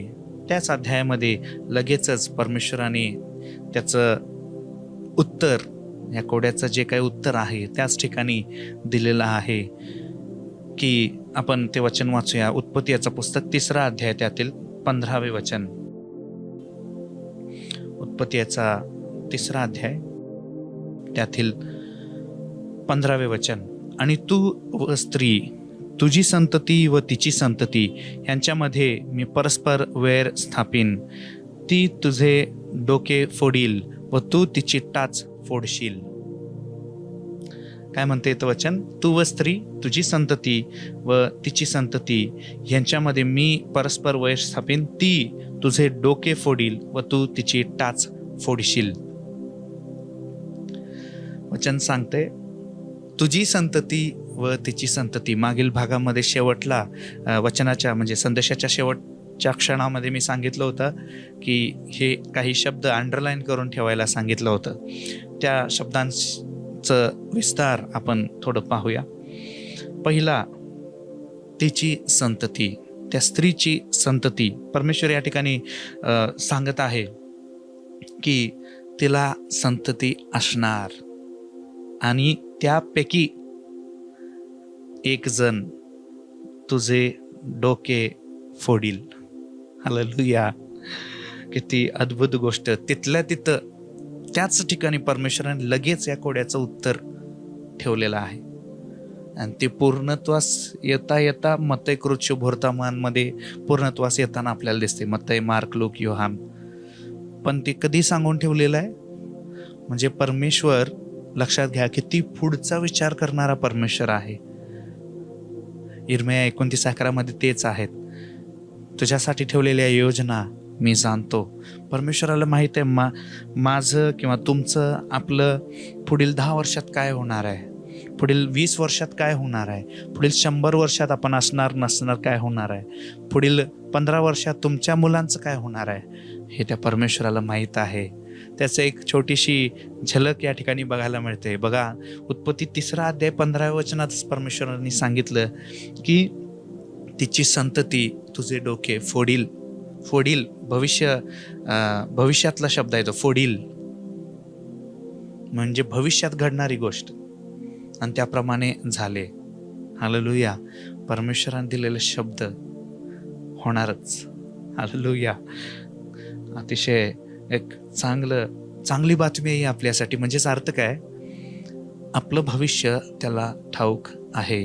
Speaker 2: त्याच अध्यायामध्ये लगेचच परमेश्वराने त्याचं उत्तर, या कोड्याचं जे काही उत्तर आहे त्याच ठिकाणी दिलेलं आहे. की आपण ते वचन वाचूया. उत्पत्ती याचं पुस्तक 3रा अध्याय, त्यातील 15वे वचन. उत्पत्ती याचा 3रा अध्याय, त्यातील 15वे वचन. आणि तू व स्त्री, तुझी संतती व तिची संतती यांच्यामध्ये मी परस्पर वैर स्थापिन. ती तुझे डोके फोडील व तू तिची टाच फोडशील. काय म्हणते ते वचन? तू व स्त्री, तुझी संतती व तिची संतती यांच्यामध्ये मी परस्पर वैर स्थापिन. ती तुझे डोके फोडील व तू तिची टाच फोडशील. वचन सांगते तुझी संतती व तिची संतती. मागील भागामध्ये शेवटला वचनाच्या म्हणजे संदेशाच्या शेवटच्या क्षणामध्ये मी सांगितलं होतं की हे काही शब्द अंडरलाईन करून ठेवायला सांगितलं होतं. त्या शब्दांचं विस्तार आपण थोडं पाहूया. पहिला, तिची संतती, त्या स्त्रीची संतती. परमेश्वर या ठिकाणी सांगत आहे की तिला संतती असणार आणि त्यापैकी एक जण तुझे डोके फोडील. हालेलुया. किती अद्भुत गोष्ट. तिथल्या तिथं त्याच ठिकाणी परमेश्वराने लगेच या कोड्याचं उत्तर ठेवलेलं आहे. आणि ते पूर्णत्वास येता येता मत्तई, कृत, शुभवर्तमानमध्ये पूर्णत्वास येताना आपल्याला दिसते. मत्तई, मार्क, लूक, योहान. पण ते कधी सांगून ठेवलेलं आहे? म्हणजे परमेश्वर, लक्षात घ्या, किती पुढचा विचार करणारा परमेश्वर आहे. यिर्मया 29:11 तेच आहेत. तुझ्यासाठी ठेवलेल्या योजना मी जाणतो. परमेश्वराला माहित आहे माझं किंवा तुमचं, आपलं पुढील 10 वर्षात काय होणार आहे, पुढील 20 वर्षात काय होणार आहे, पुढील 100 वर्षात आपण असणार नसणार काय होणार आहे, पुढील 15 वर्षात तुमच्या मुलांचं काय होणार आहे, हे त्या परमेश्वराला माहीत आहे. त्याचं एक छोटीशी झलक या ठिकाणी बघायला मिळते. बघा, उत्पत्ती 3 अध्याय 15व्या वचनातच परमेश्वरांनी सांगितलं की तिची संतती तुझे डोके फोडील. फोडील भविष्यातला शब्द आहे तो. फोडील म्हणजे भविष्यात घडणारी गोष्ट. आणि त्याप्रमाणे झाले. हालेलुया. परमेश्वराने दिलेले शब्द होणारच. हालेलुया. अतिशय एक चांगली बातमी आहे आपल्यासाठी. म्हणजेच अर्थ काय, आपलं भविष्य त्याला ठाऊक आहे,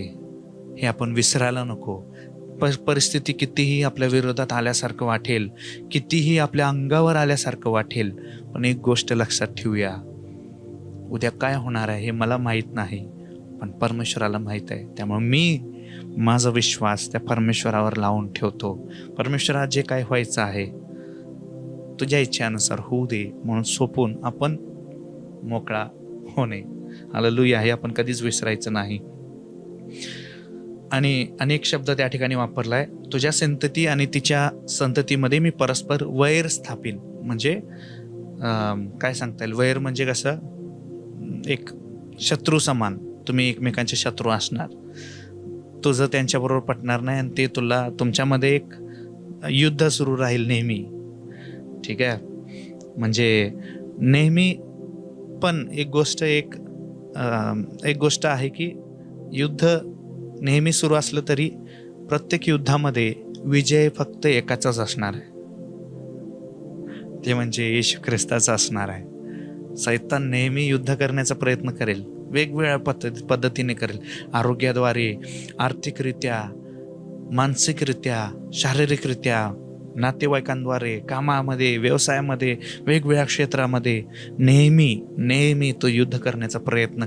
Speaker 2: हे आपण विसरायला नको. परिस्थिती कितीही आपल्या विरोधात आल्यासारखं वाटेल, कितीही आपल्या अंगावर आल्यासारखं वाटेल, पण एक गोष्ट लक्षात ठेवूया, उद्या काय होणार आहे हे मला माहीत नाही, पण परमेश्वराला माहीत आहे. त्यामुळे मी माझा विश्वास त्या परमेश्वरावर लावून ठेवतो. परमेश्वरात जे काय व्हायचं आहे तुझ्या इच्छेनुसार होऊ दे म्हणून सोपून आपण मोकळा होणे. हालेलुया. हे आपण कधीच विसरायचं नाही. आणि अनेक शब्द त्या ठिकाणी वापरलाय. तुझ्या संतती आणि तिच्या संततीमध्ये मी परस्पर वैर स्थापिन. म्हणजे काय सांगता येईल, वैर म्हणजे कसं, एक शत्रू समान. तुम्ही एकमेकांचे शत्रू असणार, तुझं त्यांच्याबरोबर पटणार नाही आणि ते तुमच्यामध्ये एक युद्ध सुरू राहील नेहमी. ठीक आहे. म्हणजे नेहमी. पण एक गोष्ट आहे की युद्ध नेहमी सुरू असलं तरी प्रत्येक युद्धामध्ये विजय फक्त एकाचाच असणार आहे, ते म्हणजे येशू ख्रिस्ताचा असणार आहे. सैतान नेहमी युद्ध करण्याचा प्रयत्न करेल, वेगवेगळ्या पद्धतीने करेल. आरोग्याद्वारे, आर्थिकरित्या, मानसिकरित्या, शारीरिकरित्या, नातेवाईकांद्वारे, कामामध्ये, व्यवसायामध्ये, वेगवेगळ्या क्षेत्रामध्ये नेहमी तो युद्ध करण्याचा प्रयत्न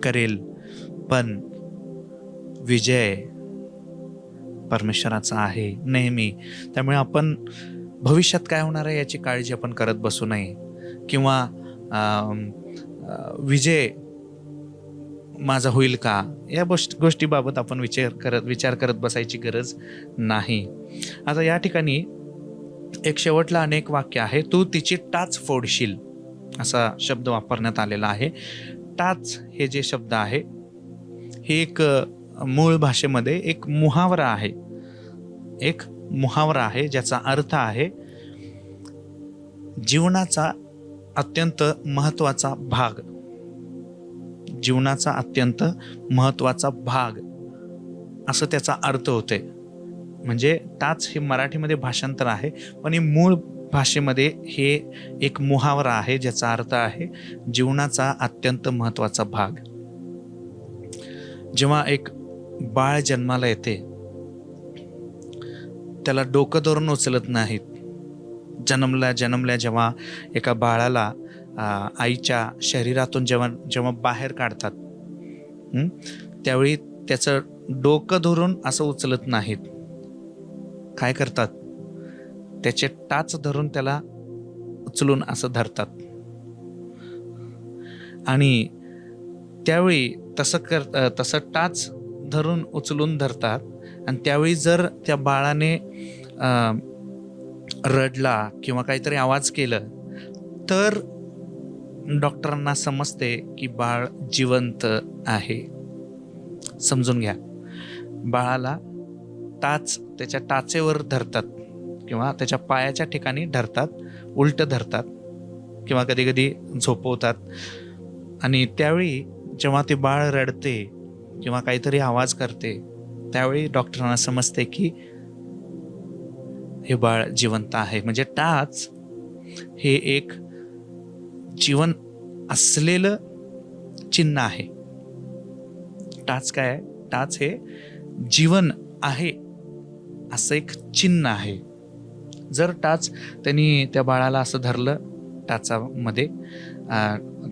Speaker 2: करेल. पण विजय परमेश्वराचा आहे नेहमी. त्यामुळे आपण भविष्यात काय होणार आहे याची काळजी आपण करत बसू नये, किंवा विजय माझा होईल का या गोष्टीबाबत आपण विचार करत बसायची गरज नाही. आता या ठिकाणी एक शेवटला अनेक वाक्य आहे. तू तिची टाच फोडशील असा शब्द वापरण्यात आलेला आहे. टाच हे जे शब्द आहे हे एक मूळ भाषेमध्ये एक मुहावरा आहे ज्याचा अर्थ आहे जीवनाचा अत्यंत महत्वाचा भाग, असं त्याचा अर्थ होते. म्हणजे टाच हे मराठीमध्ये भाषांतर आहे, पण हे मूळ भाषेमध्ये हे एक मुहावरा आहे ज्याचा अर्थ आहे जीवनाचा अत्यंत महत्वाचा भाग. जेव्हा एक बाळ जन्माला येते त्याला डोकं धरून उचलत नाहीत. जन्मल्या जेव्हा एका बाळाला आईच्या शरीरातून जेव्हा बाहेर काढतात त्यावेळी त्याचं डोकं धरून असं उचलत नाहीत. काय करतात, त्याचे टाच धरून त्याला उचलून असं धरतात. आणि त्यावेळी तसं टाच धरून उचलून धरतात. आणि त्यावेळी जर त्या बाळाने रडला किंवा काहीतरी आवाज केलं तर डॉक्टरांना समजते की बाळ जिवंत आहे. समजून घ्या. बाळाला त्याच्या टाचेवर धरतात किंवा त्याच्या पायाच्या ठिकाणी धरतात, उलट धरतात किंवा कधी कधी झोपवतात. आणि त्यावेळी जेव्हा ते बाळ रडते किंवा काहीतरी आवाज करते, त्यावेळी डॉक्टरांना समजते की हे बाळ जिवंत आहे. म्हणजे टाच हे एक जीवन असलेलं चिन्ह आहे. टाच काय आहे? टाच हे जीवन आहे असं एक चिन्ह आहे. जर टाच त्यांनी त्या बाळाला असं धरलं, टाचामध्ये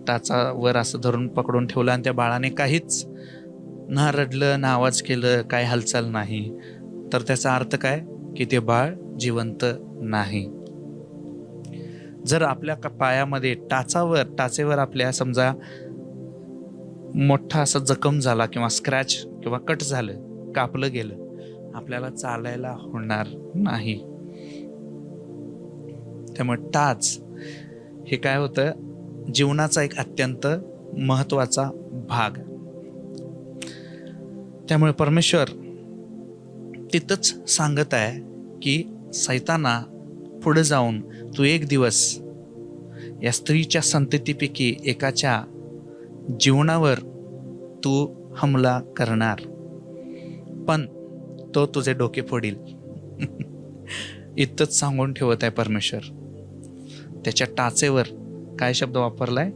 Speaker 2: टाचावर असं धरून पकडून ठेवलं आणि त्या बाळाने काहीच ना रडलं ना आवाज केलं, काय हालचाल नाही, तर त्याचा अर्थ काय की ते बाळ जिवंत नाही. जर आपल्या पायामध्ये टाचेवर आपल्या समजा मोठा असा जखम झाला किंवा स्क्रॅच किंवा कट झालं, कापलं गेलं, आपल्याला चालायला होणार नाही. त्यामुळे टाच हे काय होतं, जीवनाचा एक अत्यंत महत्वाचा भाग. त्यामुळे परमेश्वर तिथंच सांगत आहे की सैताना, पुढे जाऊन तू एक दिवस या स्त्रीच्या संततीपैकी एकाच्या जीवनावर तू हमला करणार, पण तो तुझे डोके फोडील. इतकंच सांगून ठेवत आहे परमेश्वर. त्याच्या टाचेवर काय शब्द वापरलाय?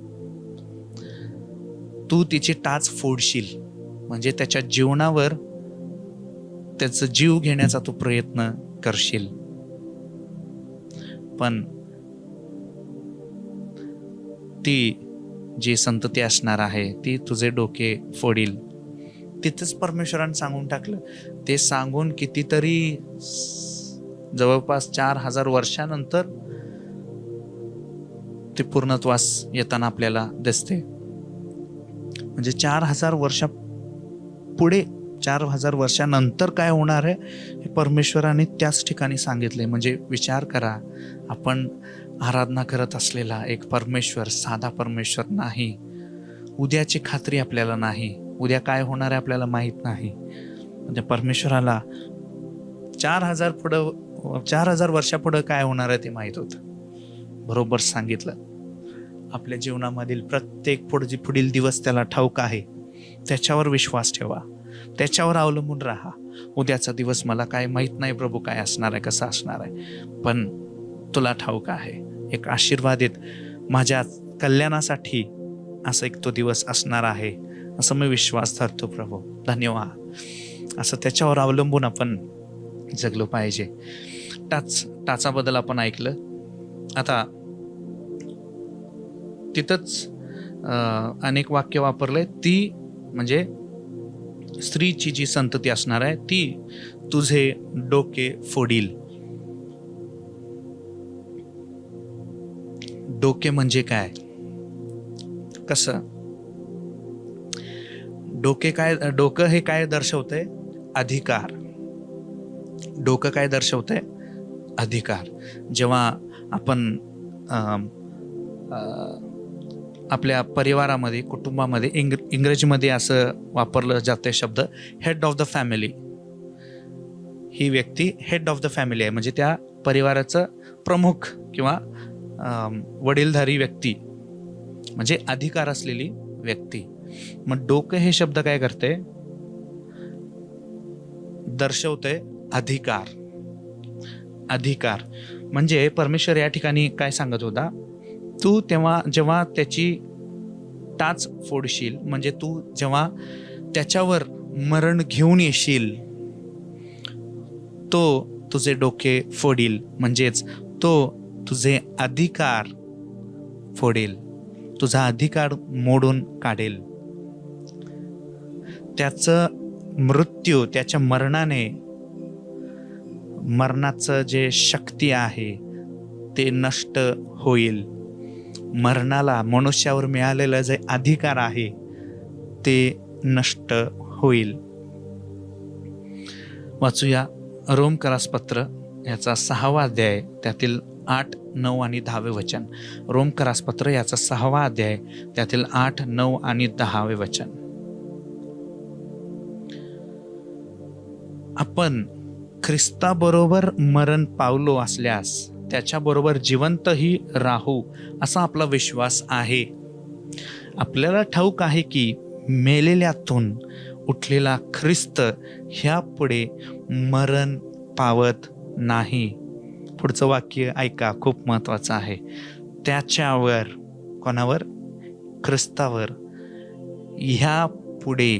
Speaker 2: तू तिची टाच फोडशील, म्हणजे त्याच्या जीवनावर त्याचा जीव घेण्याचा तू प्रयत्न करशील, पण ती जी संतती असणार आहे ती तुझे डोके फोडील. तिथेच परमेश्वराने सांगून टाकलं. ते सांगून कितीतरी जवळपास 4000 वर्षानंतर ते पूर्णत्वास येताना आपल्याला दिसते. म्हणजे 4000 वर्षा पुढे, 4000 वर्षानंतर काय होणार आहे हे परमेश्वराने त्याच ठिकाणी सांगितले. म्हणजे विचार करा, आपण आराधना करत असलेला एक परमेश्वर साधा परमेश्वर नाही. उद्याची खात्री आपल्याला नाही, उद्या काय होणार आहे आपल्याला माहित नाही. म्हणजे परमेश्वराला 4000 वर्षापुढं काय होणार आहे ते माहित होतं. बरोबर सांगितलं. आपल्या जीवनामधील प्रत्येक पुढील दिवस त्याला ठाऊक आहे. त्याच्यावर विश्वास ठेवा, त्याच्यावर अवलंबून राहा. उद्याचा दिवस मला काय माहित नाही प्रभू, काय असणार आहे, कसं असणार आहे, पण तुला ठाऊक आहे एक आशीर्वादित माझ्या कल्याणासाठी असं एक तो दिवस असणार आहे, असं मी विश्वास धरतो प्रभू. धन्यवाद. असं त्याच्यावर अवलंबून आपण जगलो पाहिजे. टाचाबद्दल आपण ऐकलं. आता तिथंच अनेक वाक्य वापरले. ती म्हणजे स्त्रीची जी संतती असणार आहे ती तुझे डोके फोडील. डोके म्हणजे काय? कसं डोकं हे काय दर्शवतंय? अधिकार. डोकं काय दर्शवतंय? अधिकार. जेव्हा आपण आपल्या परिवारामध्ये, कुटुंबामध्ये, इंग्रजीमध्ये असं वापरलं जाते शब्द हेड ऑफ द फॅमिली. ही व्यक्ती हेड ऑफ द फॅमिली आहे, म्हणजे त्या परिवाराचं प्रमुख किंवा वडीलधारी व्यक्ती, म्हणजे अधिकार असलेली व्यक्ती. मग डोकं हे शब्द काय करते? दर्शवते अधिकार. अधिकार म्हणजे परमेश्वर या ठिकाणी काय सांगत होता? तू जेव्हा त्याची टाच फोडशील, म्हणजे तू जेव्हा त्याच्यावर मरण घेऊन येशील, तो तुझे डोके फोडील, म्हणजेच तो तुझे अधिकार फोडेल, तुझा अधिकार मोडून काढेल. त्याचं मृत्यू, त्याच्या मरणाचं जे शक्ती आहे ते नष्ट होईल. मरणाला, मनुष्यावर मिळालेला जे अधिकार आहे ते नष्ट होईल. वाचूया रोमकरास पत्र याचा 6वा अध्याय, त्यातील 8, 9 आणि 10 वचन. रोमकरास पत्र याचा 6वा अध्याय, त्यातील 8, 9 आणि 10 वचन. आपण ख्रिस्ताबरोबर मरण पावलो असल्यास त्याच्याबरोबर जिवंतही राहू असा आपला विश्वास आहे. आपल्याला ठाऊक आहे की मेलेल्यातून उठलेला ख्रिस्त ह्यापुढे मरण पावत नाही. पुढचं वाक्य ऐका, खूप महत्वाचं आहे. त्याच्यावर, कोणावर? ख्रिस्तावर ह्या पुढे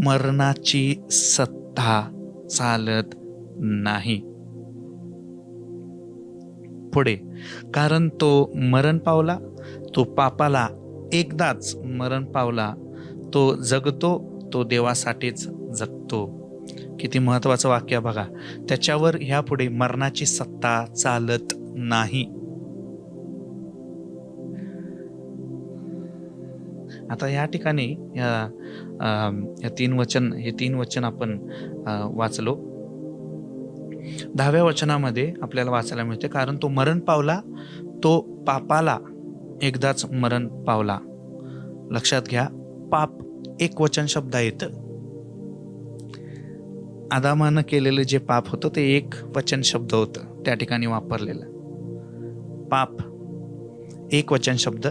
Speaker 2: मरणाची सत्ता चालत नाही. पुढे, कारण तो मरण पावला, तो पापाला एकदाच मरण पावला, तो जगतो, तो देवासाठीच जगतो. किती महत्वाचं वाक्य बघा. त्याच्यावर ह्यापुढे मरणाची सत्ता चालत नाही. आता या ठिकाणी हे तीन वचन आपण वाचलो. 10व्या वचनामध्ये आपल्याला वाचायला मिळते, कारण तो मरण पावला, तो पापाला एकदाच मरण पावला. लक्षात घ्या, पाप एक वचन शब्द येतं. आदामानं केलेलं जे पाप होतं ते एक वचन शब्द होतं त्या ठिकाणी वापरलेलं. पाप एक वचन शब्द.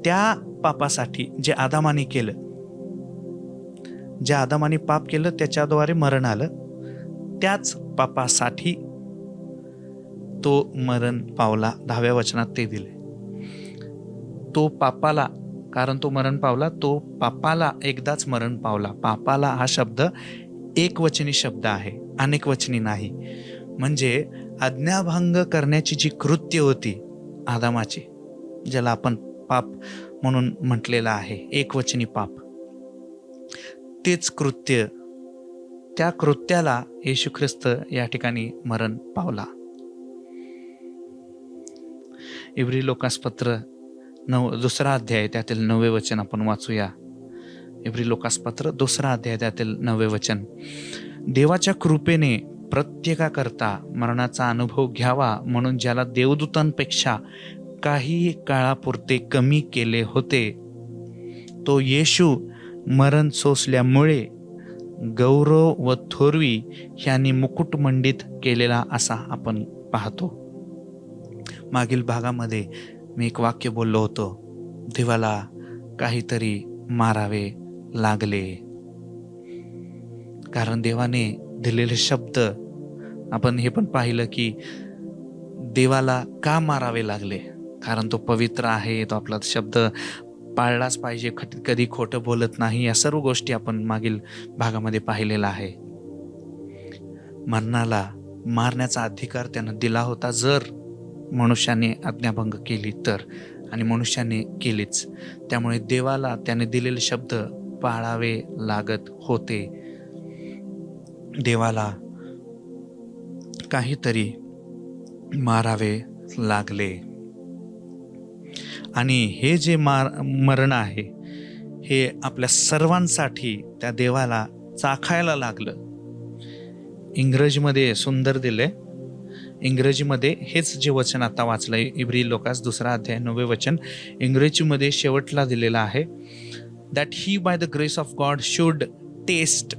Speaker 2: त्या पापासाठी जे आदामाने केलं, ज्या आदामाने पाप केलं त्याच्याद्वारे मरण आलं, त्याच पापासाठी तो मरण पावला. 10व्या वचनात ते दिले. तो पापाला, कारण तो मरण पावला, तो पापाला एकदाच मरण पावला. पापाला हा शब्द एक वचनी शब्द आहे, अनेक वचनी नाही. म्हणजे आज्ञाभंग करण्याची जी कृत्य होती आदामाची, ज्याला आपण पाप म्हणून म्हटलेलं आहे, एक वचनी पाप, तेच कृत्य, त्या कृत्याला येशू ख्रिस्त या ठिकाणी मरण पावला. इब्री लोकासपत्र 2 अध्याय त्यातील 9 वचन आपण वाचूया. इब्री लोकासपत्र 2 अध्याय त्यातील 9 वचन. देवाच्या कृपेने प्रत्येकाकरता मरणाचा अनुभव घ्यावा म्हणून ज्याला देवदूतांपेक्षा काही काळापुरते कमी केले होते, तो येशू मरण सोसल्यामुळे गौरव व थोरवी ह्यांनी मुकुटमंडित केलेला असा आपण पाहतो. मागील भागामध्ये मी एक वाक्य बोललो होतो, देवाला काहीतरी मारावे लागले. कारण देवाने दिलेले शब्द, आपण हे पण पाहिलं की देवाला का मारावे लागले, कारण तो पवित्र आहे, तो आपला शब्द पाळलाच पाहिजे, कधी खोटं बोलत नाही. या सर्व गोष्टी आपण मागील भागामध्ये पाहिलेला आहे. मरणाला मारण्याचा अधिकार त्यानं दिला होता जर मनुष्याने आज्ञाभंग केली तर, आणि मनुष्याने केलीच. त्यामुळे देवाला त्याने दिलेले शब्द पाळावे लागत होते. देवाला काहीतरी मारावे लागले. आणि हे जे मरण आहे हे आपल्या सर्वांसाठी त्या देवाला चाखायला लागलं. इंग्रजीमध्ये सुंदर दिलंय. इंग्रजीमध्ये हेच जे वचन आता वाचलंय, इब्री लोकास 2 अध्याय 9 वचन, इंग्रजीमध्ये शेवटला दिलेला आहे, that he by the grace of God should taste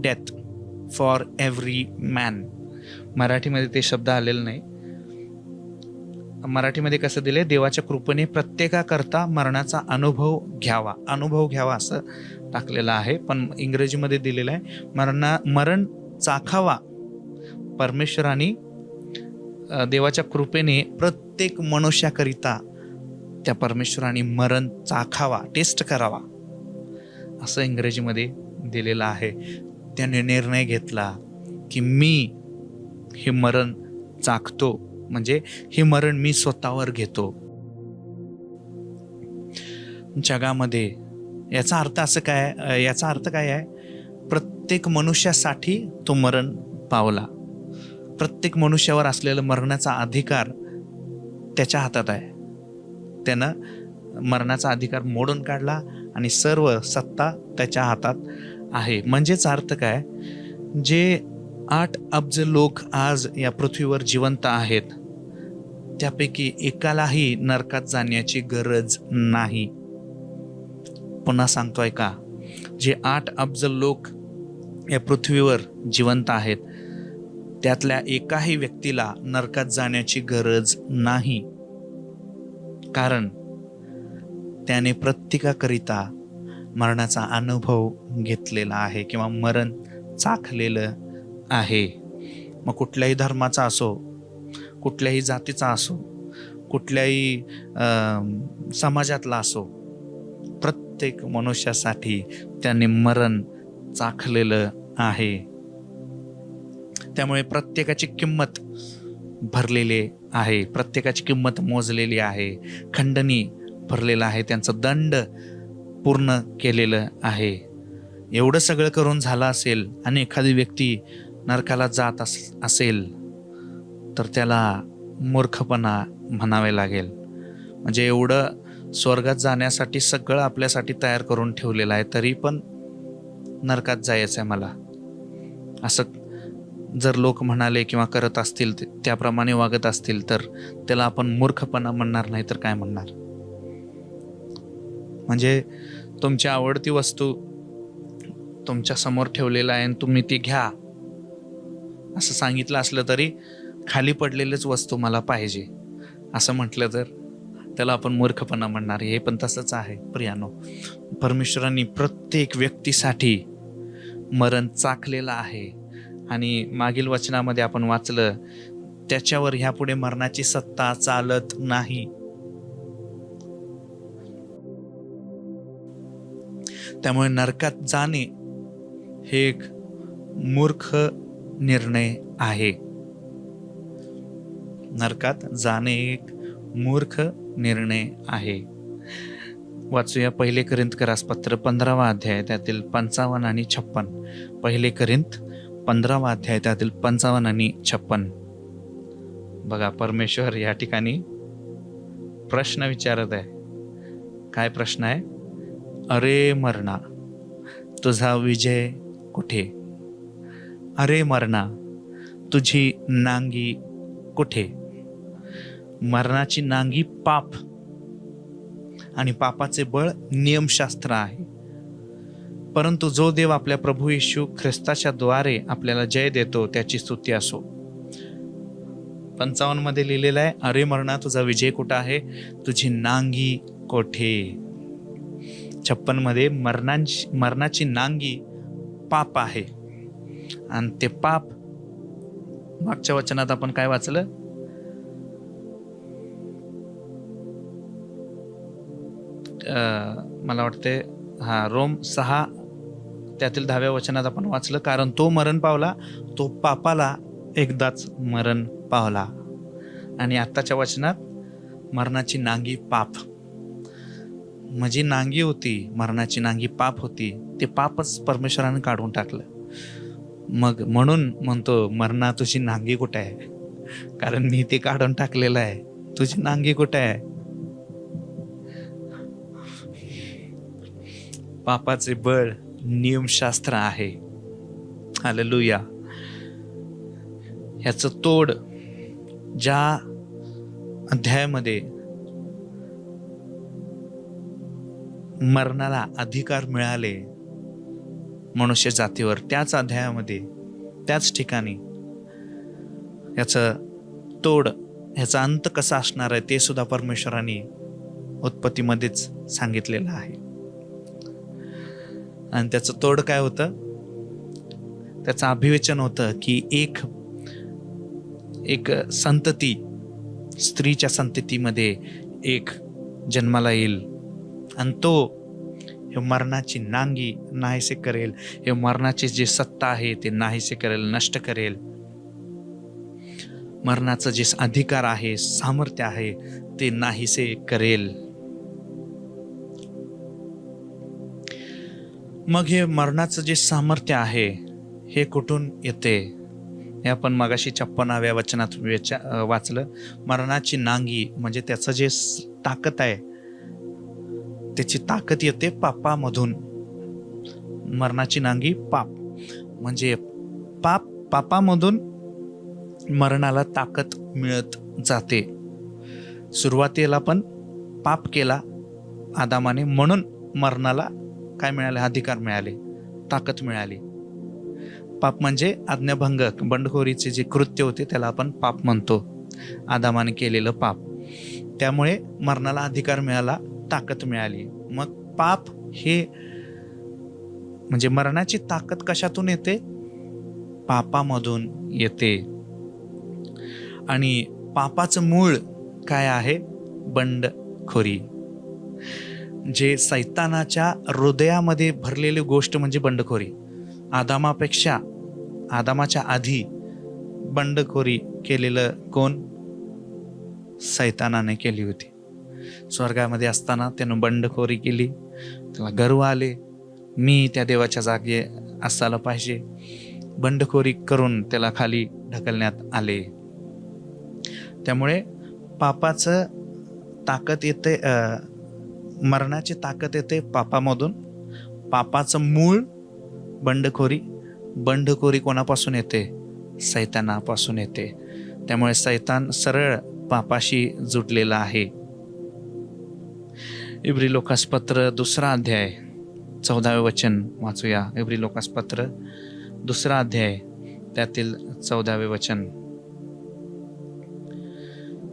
Speaker 2: death for every man. मराठीमध्ये ते शब्द आलेले नाही. मराठीमध्ये कसं दिलंय, देवाच्या कृपेने प्रत्येकाकरता मरणाचा अनुभव घ्यावा असं टाकलेलं आहे. पण इंग्रजीमध्ये दिलेलं आहे मरण चाखावा. परमेश्वराने देवाच्या कृपेने प्रत्येक मनुष्याकरिता त्या परमेश्वराने मरण चाखावा, टेस्ट करावा असं इंग्रजीमध्ये दिलेलं आहे. त्याने निर्णय घेतला की मी हे मरण चाखतो, म्हणजे हे मरण मी स्वतःवर घेतो. जगामध्ये याचा अर्थ काय आहे? प्रत्येक मनुष्यासाठी तो मरण पावला. प्रत्येक मनुष्यावर असलेला मरणाचा अधिकार त्याच्या हातात आहे. त्यानं मरणाचा अधिकार मोडून काढला आणि सर्व सत्ता त्याच्या हातात आहे. म्हणजेच अर्थ काय, जे 8 अब्ज लोक आज या पृथ्वीवर जिवंत आहेत, त्यापैकी एकालाही नरकात जाण्याची गरज नाही. पुन्हा सांगतोय का, जे 8 अब्ज लोक या पृथ्वीवर जिवंत आहेत त्यातल्या एकाही व्यक्तीला नरकात जाण्याची गरज नाही, कारण त्याने प्रत्येकाकरिता मरणाचा अनुभव घेतलेला आहे किंवा मरण चाखलेलं आहे. मग कुठल्याही धर्माचा असो, कुठल्याही जातीचा असो, कुठल्याही समाजातला असो, प्रत्येक मनुष्यासाठी त्याने मरण चाखलेलं आहे. त्यामुळे प्रत्येकाची किंमत भरलेली आहे, प्रत्येकाची किंमत मोजलेली आहे, खंडणी भरलेला आहे, त्यांचा दंड पूर्ण केलेलं आहे. एवढं सगळं करून झालं असेल आणि एखादी व्यक्ती नरकाला जात असेल तर त्याला मूर्खपणा म्हणावे लागेल. म्हणजे एवढं स्वर्गात जाण्यासाठी सगळं आपल्यासाठी तयार करून ठेवलेलं आहे, तरी पण नरकात जायचं आहे मला, असं जर लोक म्हणाले किंवा करत असतील, त्याप्रमाणे वागत असतील, तर त्याला आपण मूर्खपणा म्हणणार नाही तर काय म्हणणार? म्हणजे तुमची आवडती वस्तू तुमच्या समोर ठेवलेला आहे आणि तुम्ही ती घ्या असं सांगितलं असलं तरी खाली पडलेलीच वस्तू मला पाहिजे असं म्हटलं तर त्याला आपण मूर्खपणा म्हणणार. हे पण तसंच आहे प्रियानो. परमेश्वरांनी प्रत्येक व्यक्तीसाठी मरण चाखलेलं आहे आणि मागील वचनामध्ये आपण वाचलं, त्याच्यावर ह्यापुढे मरणाची सत्ता चालत नाही. त्यामुळे नरकात जाणे हे एक मूर्ख निर्णय आहे. नरकात जाणे एक मूर्ख निर्णय आहे. वाचूया 1 कोरिंथकरास पत्र 15वा अध्याय त्यातील 55 आणि 56. 1 कोरिंथ 15वा अध्याय त्यातील 55 आणि 56. बघा, परमेश्वर या ठिकाणी प्रश्न विचारत आहे. काय प्रश्न आहे? अरे मरणा, तुझा विजय कुठे? अरे मरणा, तुझी नांगी कुठे? मरणाची नांगी पाप आणि पापाचे बळ नियमशास्त्र आहे. परंतु जो देव आपल्या प्रभू येशू ख्रिस्ताच्या द्वारे आपल्याला जय देतो त्याची स्तुती असो. 55 मध्ये लिहिलेलं आहे, अरे मरणा, तुझा विजय कुठं आहे? तुझी नांगी कोठे? 56 मध्ये मरणाची नांगी पाप आहे. आणि ते पाप मागच्या वचनात आपण काय वाचलं? मला वाटते रोम 6 त्यातील 10व्या वचनात आपण वाचलं, कारण तो मरण पावला, तो पापाला एकदाच मरण पावला. आणि आत्ताच्या वचनात मरणाची नांगी पाप, माझी नांगी होती, मरणाची नांगी पाप होती, ते पापच परमेश्वराने काढून टाकलं. मग म्हणून म्हणतो, मरणा तुझी नांगी कुठे आहे? कारण मी ते काढून टाकलेलं आहे. तुझी नांगी कुठे आहे? पापाचे बळ नियमशास्त्र आहे. हालेलुया. ह्याचं तोड ज्या अध्यायामध्ये मरणाला अधिकार मिळाले मनुष्य जातीवर, त्याच अध्यायामध्ये त्याच ठिकाणी याचं तोड, ह्याचा अंत कसा असणार आहे ते सुद्धा परमेश्वराने उत्पत्तीमध्येच सांगितलेलं आहे. आणि त्याचं तोड काय होतं? त्याचं अभिवचन होतं की एक संतती, स्त्रीच्या संततीमध्ये एक जन्माला येईल आणि तो हे मरणाची नांगी नाहीसे करेल, हे मरणाची जे सत्ता आहे ते नाहीसे करेल, नष्ट करेल. मरणाचं जे अधिकार आहे, सामर्थ्य आहे ते नाहीसे करेल. मग हे मरणाचं जे सामर्थ्य आहे हे कुठून येते? हे आपण मगाशी 56व्या वचनात वाचलं. मरणाची नांगी म्हणजे त्याचं जे ताकद आहे, त्याची ताकद येते पापामधून. मरणाची नांगी पाप म्हणजे पापामधून मरणाला ताकद मिळत जाते. सुरुवातीला पण पाप केला आदामाने, म्हणून मरणाला काय मिळाले? अधिकार मिळाले, ताकद मिळाली. पाप म्हणजे आज्ञाभंग, बंडखोरीचे जे कृत्य होते त्याला आपण पाप म्हणतो, आदामाने केलेलं पाप. त्यामुळे मरणाला अधिकार मिळाला, ताकद मिळाली. मग पाप हे म्हणजे मरणाची ताकद कशातून येते? पापामधून येते. आणि पापाचं मूळ काय आहे? बंडखोरी. जे सैतानाच्या हृदयामध्ये भरलेली गोष्ट म्हणजे बंडखोरी. आदामाच्या आधी बंडखोरी केलेलं कोण? सैतानाने केली होती. स्वर्गामध्ये असताना त्यानं बंडखोरी केली. त्याला गर्व आले, मी त्या देवाच्या जागी असायला पाहिजे. बंडखोरी करून त्याला खाली ढकलण्यात आले. त्यामुळे पापाचं ताकद येते, मरणाची ताकद येते पापामधून. पापाचं मूळ बंडखोरी. बंडखोरी कोणापासून येते? सैतानापासून येते. त्यामुळे सैतान सरळ पापाशी जुटलेला आहे. इब्री लोकासपत्र 2 अध्याय 14 वचन वाचूया. इब्री लोकासपत्र 2 अध्याय त्यातील 14 वचन.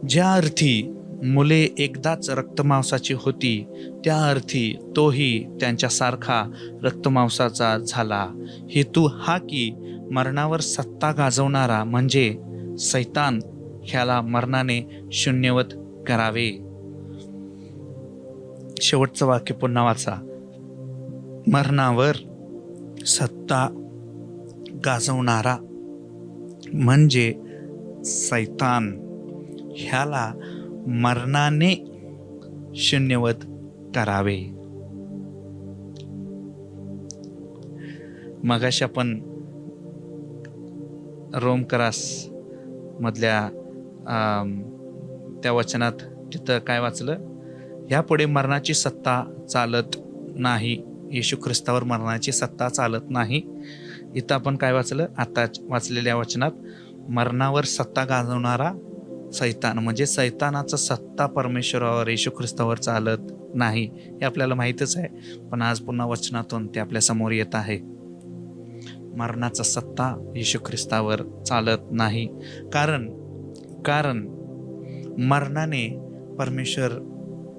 Speaker 2: ज्या अर्थी मुले एकदाच रक्तमांसाची होती, त्या अर्थी तोही त्यांच्यासारखा रक्तमांसाचा झाला. हेतू हा की मरणावर सत्ता गाजवणारा म्हणजे सैतान ह्याला मरणाने शून्यवत करावे. शेवटचं वाक्य पुन्हा वाचा. मरणावर सत्ता गाजवणारा म्हणजे सैतान ह्याला मरणाने शून्यवत करावे. मगाशी आपण रोमकरास मधल्या त्या वचनात तिथं काय वाचलं? ह्यापुढे मरणाची सत्ता चालत नाही. येशू ख्रिस्तावर मरणाची सत्ता चालत नाही. इथं आपण काय वाचलं? आता वाचलेल्या वचनात मरणावर सत्ता गाजवणारा सैतान म्हणजे सैतानाचं सत्ता परमेश्वरावर, येशू ख्रिस्तावर चालत नाही. हे आपल्याला माहीतच आहे, पण आज पुन्हा वचनातून ते आपल्या समोर येत आहे. मरणाचा सत्ता येशू ख्रिस्तावर चालत नाही. कारण मरणाने परमेश्वर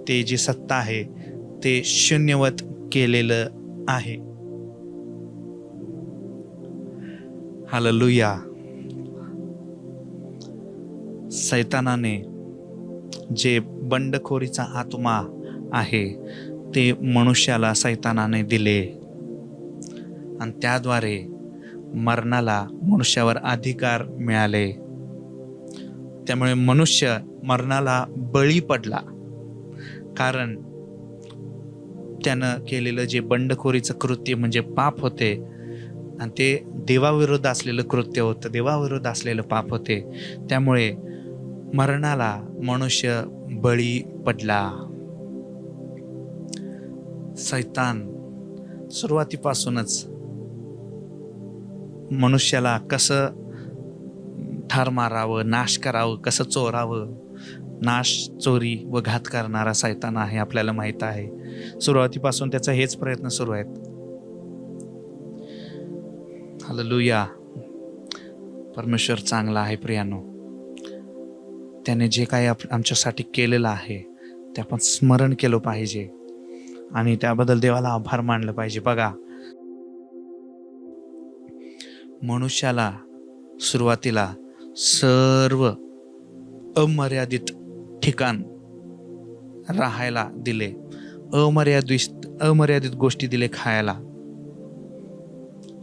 Speaker 2: ते जी सत्ता आहे ते शून्यवत केलेलं आहे. हालेलुया. सैतानाने जे बंडखोरीचा आत्मा आहे ते मनुष्याला सैतानाने दिले आणि त्याद्वारे मरणाला मनुष्यावर अधिकार मिळाले. त्यामुळे मनुष्य मरणाला बळी पडला, कारण त्यानं केलेलं जे बंडखोरीचं कृत्य म्हणजे पाप होते आणि ते देवाविरुद्ध असलेलं कृत्य होतं, देवाविरुद्ध असलेलं पाप होते. त्यामुळे मरणाला मनुष्य बळी पडला. सैतान सुरुवातीपासूनच मनुष्याला कसं ठार मारावं, नाश करावं, कसं चोरावं, नाश, चोरी व घात करणारा सैतान आहे, आपल्याला माहित आहे. सुरुवातीपासून त्याचा हेच प्रयत्न सुरू आहेत. हालेलुया. परमेश्वर चांगला आहे प्रियानो. त्याने जे काही आमच्यासाठी केलेलं आहे ते आपण स्मरण केलं पाहिजे आणि त्याबद्दल देवाला आभार मानलं पाहिजे. बघा, मनुष्याला सुरुवातीला सर्व अमर्यादित ठिकाण राहायला दिले, अमर्यादित गोष्टी दिले, खायला,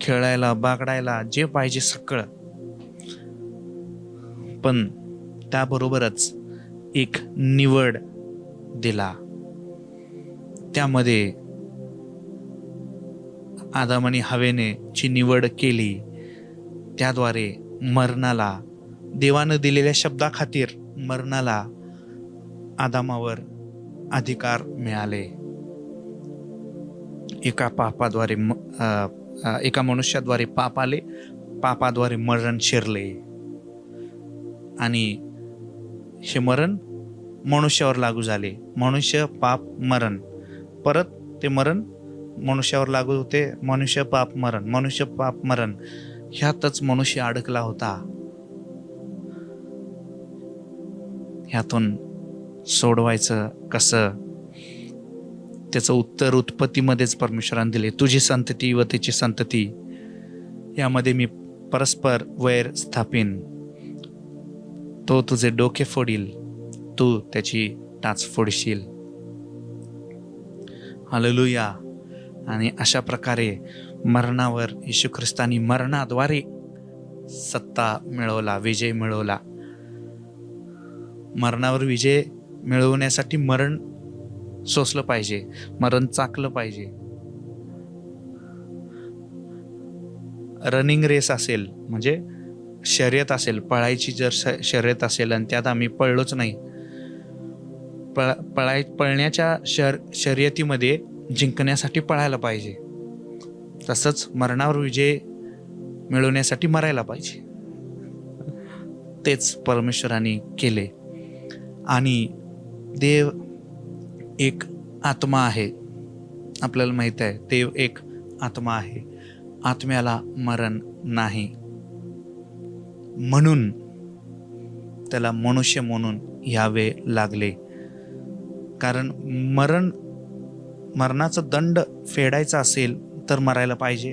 Speaker 2: खेळायला, बागडायला, जे पाहिजे सगळं. पण त्याबरोबरच एक निवड दिला. त्यामध्ये आदम आणि हवेने जी निवड केली त्याद्वारे मरणाला, देवानं दिलेल्या शब्दाखातीर मरणाला आदामावर अधिकार मिळाले. एका मनुष्याद्वारे पाप आले, पापाद्वारे मरण शिरले आणि हे मरण मनुष्यावर लागू झाले. मनुष्य, पाप, मरण. परत ते मरण मनुष्यावर लागू होते. मनुष्य, पाप, मरण, मनुष्य, पाप, मरण. ह्यातच मनुष्य अडकला होता. ह्यातून सोडवायचं कसं, त्याचं उत्तर उत्पत्तीमध्येच परमेश्वराने दिले. तुझी संतती व तिची संतती यामध्ये मी परस्पर वैर स्थापिन. तो तुझे डोके फोडील, तू त्याची टाच फोडशील. हालेलुया. आणि अशा प्रकारे मरणावर येशू ख्रिस्तानी मरणाद्वारे सत्ता मिळवला, विजय मिळवला. मरणावर विजय मिळवण्यासाठी मरण सोसलं पाहिजे, मरण चाकलं पाहिजे. रनिंग रेस असेल, म्हणजे शर्यत असेल, पळायची जर शर्यत असेल आणि त्यात आम्ही पळलोच नाही, पळण्याच्या शर्यतीमध्ये जिंकण्यासाठी पळायला पाहिजे. तसंच मरणावर विजय मिळवण्यासाठी मरायला पाहिजे. तेच परमेश्वराने केले. आणि देव एक आत्मा आहे, आपल्याला माहित आहे. देव एक आत्मा आहे, आत्म्याला मरण नाही. म्हणून त्याला मनुष्य म्हणून यावे लागले. कारण मरणाचा दंड फेडायचा असेल तर मरायला पाहिजे.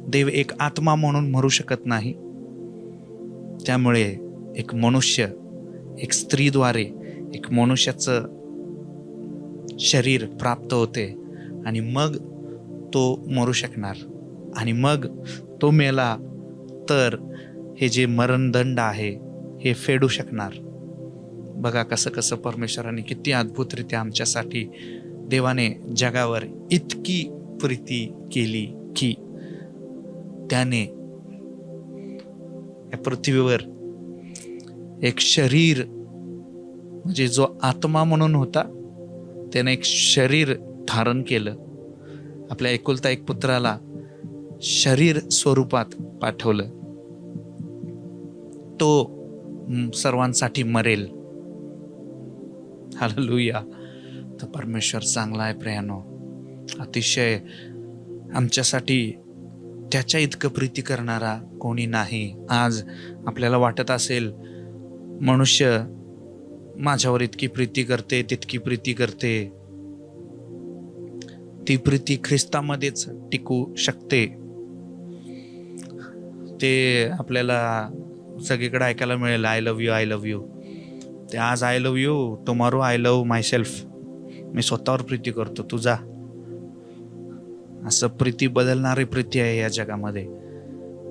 Speaker 2: देव एक आत्मा म्हणून मरू शकत नाही. त्यामुळे एक मनुष्य, एक स्त्रीद्वारे एक मनुष्याचं शरीर प्राप्त होते आणि मग तो मरू शकणार. आणि मग तो मेला तर हे जे मरणदंड आहे हे फेडू शकणार. बघा कसं कसं परमेश्वराने किती अद्भुतरित्या आमच्यासाठी देवाने जगावर इतकी प्रीती केली की त्याने या पृथ्वीवर एक शरीर, म्हणजे जो आत्मा म्हणून होता त्याने एक शरीर धारण केलं. आपल्या एकुलता एक पुत्राला शरीर स्वरूपात पाठवलं. तो सर्वांसाठी मरेल. हालेलुया. तर परमेश्वर चांगला आहे प्रियानो, अतिशय आमच्यासाठी त्याच्या इतकं प्रीती करणारा कोणी नाही. आज आपल्याला वाटत असेल मनुष्य माझ्यावर इतकी प्रीती करते, तितकी प्रीती करते. ती प्रीती ख्रिस्तामध्येच टिकू शकते. ते आपल्याला सगळीकडे ऐकायला मिळेल, I love you, I love you. ते आज I love you, tomorrow I love my self. मी स्वतःवर प्रीती करतो, तुझा. असं प्रीती बदलणारी प्रीती आहे या जगामध्ये.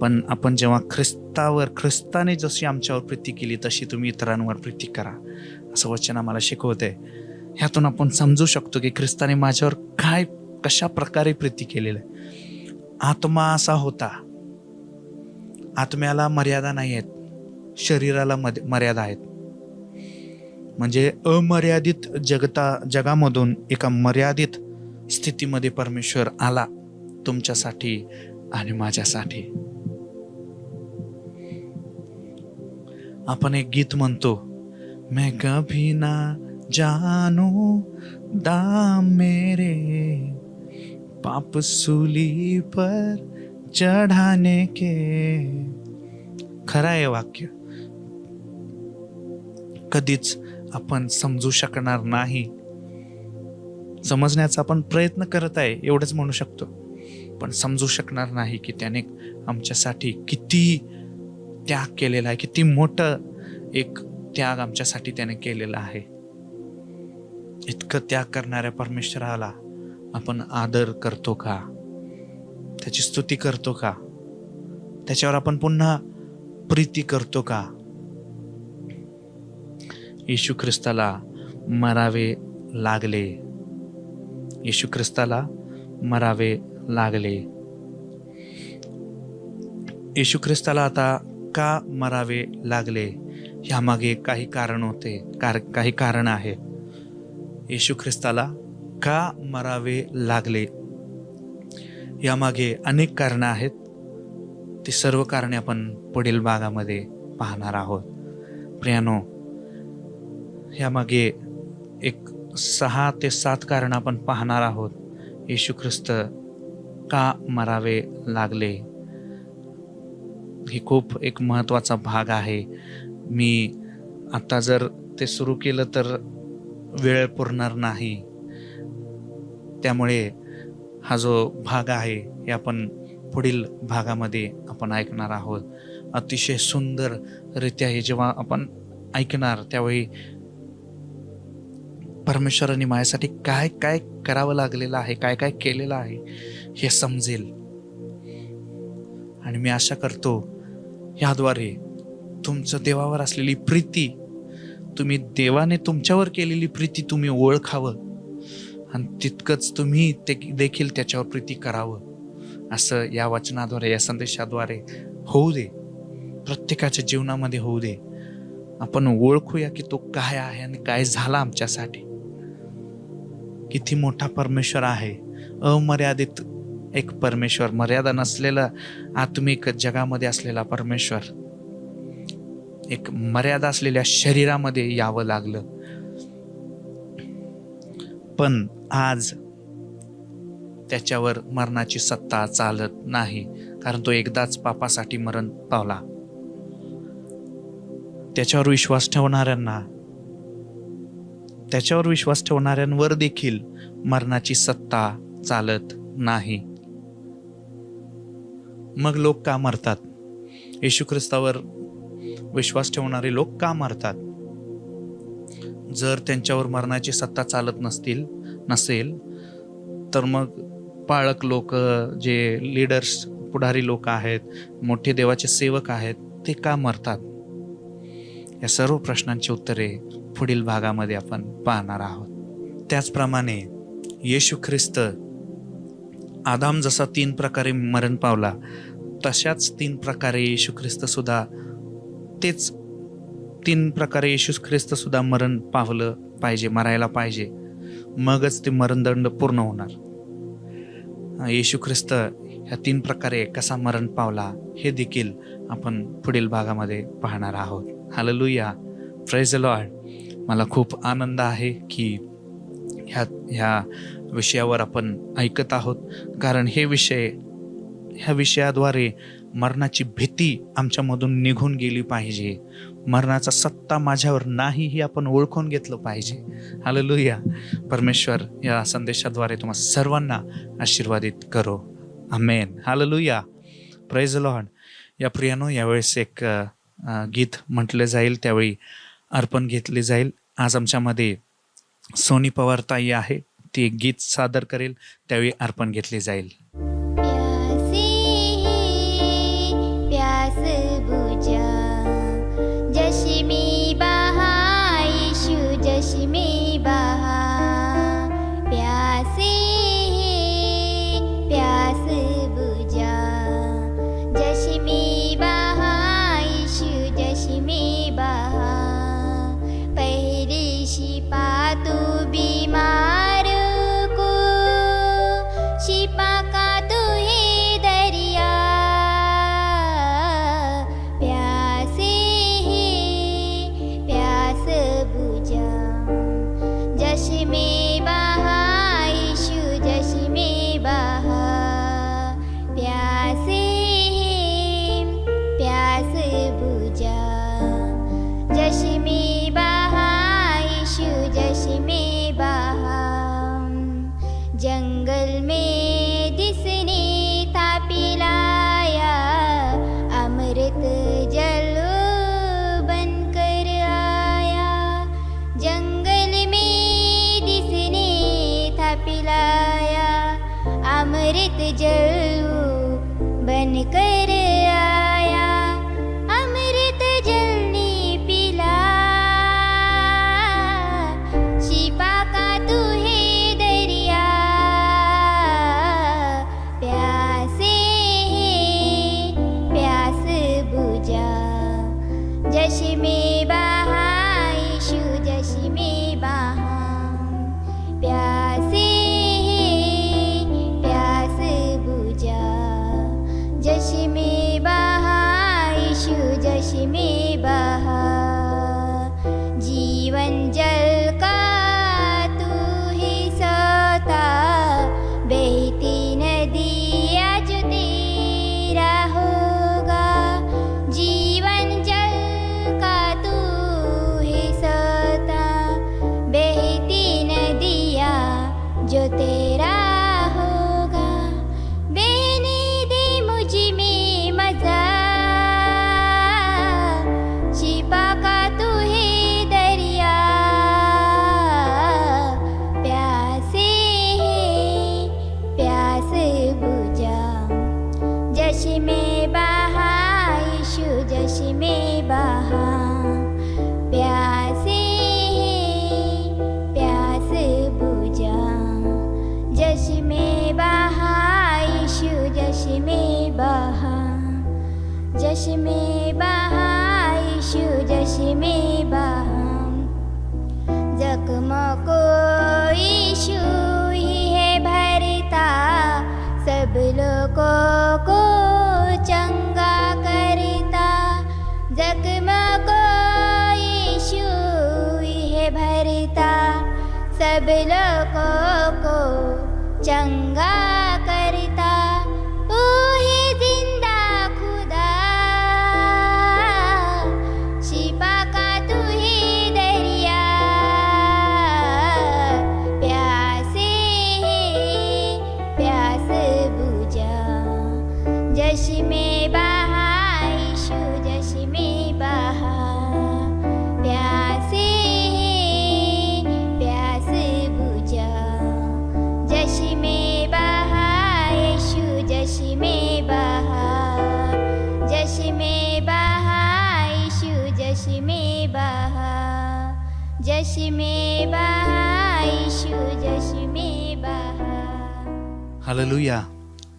Speaker 2: पण आपण जेव्हा ख्रिस्ताने जशी आमच्यावर प्रीती केली तशी तुम्ही इतरांवर प्रीती करा, असं वचन आम्हाला शिकवते. ह्यातून आपण समजू शकतो की ख्रिस्ताने माझ्यावर कशा प्रकारे प्रीती केलेलं आहे. आत्मा असा होता, आत्म्याला मर्यादा नाही आहेत, शरीराला मर्यादा आहेत. म्हणजे अमर्यादित जगामधून एका मर्यादित स्थितीमध्ये परमेश्वर आला तुमच्यासाठी आणि माझ्यासाठी. आपण एक गीत म्हणतो, मैं कभी ना जानू दाम मेरे पाप सूली पर चढ़ाने के. खरं आहे वाक्य. कधीच आपण समजू शकणार नाही. समजण्याचा आपण प्रयत्न करत आहे एवढंच म्हणू शकतो, पण समजू शकणार नाही की त्याने आमच्यासाठी किती त्याग केलेला आहे, किती मोठं एक त्याग आमच्यासाठी त्याने केलेला आहे. इतकं त्याग करणाऱ्या परमेश्वराला आपण आदर करतो का? त्याची स्तुती करतो का? त्याच्यावर आपण पुन्हा प्रीती करतो का? येशू ख्रिस्ताला मरावे लागले. येशू ख्रिस्ताला मरावे लागले. येशू ख्रिस्ताला आता का मरावे लागले? ह्यामागे काही कारण होते, काही कारण आहे. येशू ख्रिस्ताला का मरावे लागले यामागे अनेक कारणं आहेत. ती सर्व कारणे आपण पुढील भागामध्ये पाहणार आहोत. प्रियानो, यामागे एक 6 ते 7 कारणं आपण पाहणार आहोत. येशू ख्रिस्त का मरावे लागले. ही खूप एक महत्त्वाचा भाग आहे. मी आता जर ते सुरू केलं तर वेळ पुरणार नाही. त्यामुळे हा जो भाग आहे हे आपण पुढील भागामध्ये आपण ऐकणार आहोत. अतिशय सुंदररित्या हे जेव्हा आपण ऐकणार त्यावेळी परमेश्वराने माझ्यासाठी काय काय करावं लागलेलं आहे, काय काय केलेलं आहे हे समजेल. आणि मी आशा करतो याद्वारे तुमचं देवावर असलेली प्रीती, तुम्ही देवाने तुमच्यावर केलेली प्रीती तुम्ही ओळखावं आणि तितकंच तुम्ही ते देखील त्याच्यावर प्रीती करावं, असं या वचनाद्वारे, या संदेशाद्वारे होऊ दे. प्रत्येकाच्या जीवनामध्ये होऊ दे. आपण ओळखूया की तो काय आहे आणि काय झाला आमच्यासाठी. किती मोठा परमेश्वर आहे, अमर्यादित एक परमेश्वर, मर्यादा नसलेला आत्मिक जगामध्ये असलेला परमेश्वर, एक मर्यादा असलेल्या शरीरामध्ये यावं लागलं. पण आज त्याच्यावर मरणाची सत्ता चालत नाही, कारण तो एकदाच पापासाठी मरण पावला. त्याच्यावर विश्वास ठेवणाऱ्यांवर देखील मरणाची सत्ता चालत नाही. मग लोक का मरतात? येशू ख्रिस्तावर विश्वास ठेवणारे लोक का मरतात? जर त्यांच्यावर मरणाची सत्ता चालत नसेल तर मग पाळक लोक, जे लीडर्स, पुढारी लोक आहेत, मोठे देवाचे सेवक आहेत, ते का मरतात? या सर्व प्रश्नांची उत्तरे पुढील भागामध्ये आपण पाहणार आहोत. त्याचप्रमाणे येशू ख्रिस्त, आदाम जसा 3 प्रकारे मरण पावला, तशाच 3 प्रकारे येशू ख्रिस्त सुद्धा, तेच 3 प्रकारे येशू ख्रिस्त सुद्धा मरण पावलं पाहिजे, मरायला पाहिजे. मगच ते मरणदंड पूर्ण होणार. येशू ख्रिस्त ह्या 3 प्रकारे कसा मरण पावला हे देखील आपण पुढील भागामध्ये पाहणार आहोत. Hallelujah, praise the Lord. मला खूप आनंद आहे की ह्या विषयावर आपण ऐकत आहोत, कारण ह्या विषयाद्वारे मरणाची भीती आमच्यामधून निघून गेली पाहिजे. मरणाचा सत्ता माझ्यावर नाही हे आपण ओळखून घेतलं पाहिजे. हालेलुया. परमेश्वर या संदेशाद्वारे तुम्हा सर्वांना आशीर्वादित करो. Amen. Hallelujah, praise the Lord. या प्रियानो, यावेळेस एक गीत म्हटलं जाईल, त्यावेळी अर्पण घेतले जाईल. आज आमच्यामध्ये सोनी पवार ताई आहे, ती एक गीत सादर करेल, त्यावेळी अर्पण घेतले जाईल.
Speaker 3: प्यास बुझा जशी मी बहा, येशू जशी मी बहा. प्यासे प्यास बुझा जशी मी बहा, येशू जशी मी बहा. पहिली शिपा तू बीमार को, शिपा का तू है दरिया. प्यासे प्यास बुझा जशी मी बहा, येशू जशी मी बहा. प्यासे प्यास बुझा जशी मी बहा, येशू जशी मी बहा. जंगल में दिसने था पिलाया, अमृत जल बनकर आया. जंगल में दिसने था पिलाया, अमृत जल बनकर आया. अमृत जल ने पिला, शिपा का तू है दरिया. प्यासे प्यास बुझा जशी मी बहा, येशू जशी मी बहा. प्यासे प्यास बुझा जशी मी बहा, येशू जशी मी बहा. जीवन जल का तू ही सोता, बहती नदी आज तेरा होगा. तेरा होगा, बेनिदी मुझ में मजा, छिपा का तू है दरिया, प्यासे है प्यास बुझा, जश में बहा यीशु जश में बहा, प्यासे है प्यास बुझा, जश में बहा यीशु जश में बहा, जश में बहा यीशु जश में बहा, जख्मों को यीशु ही है भरता, सब लोगों को चंगा करता, जख्मों को यीशु ही है भरता, सब लोगों को चंगा करता, ओ है जिंदा खुदा, शिफा का तू ही दरिया, प्यासे है प्यास बुझा, जश में बहा यीशु जश में बहा, प्यासे है प्यास बुझा, जश में बहा यीशु जश में बहा, जश में बहा यीशु जश में बहा, जश में बहा यीशु जश में बहा.
Speaker 2: हालेलुया.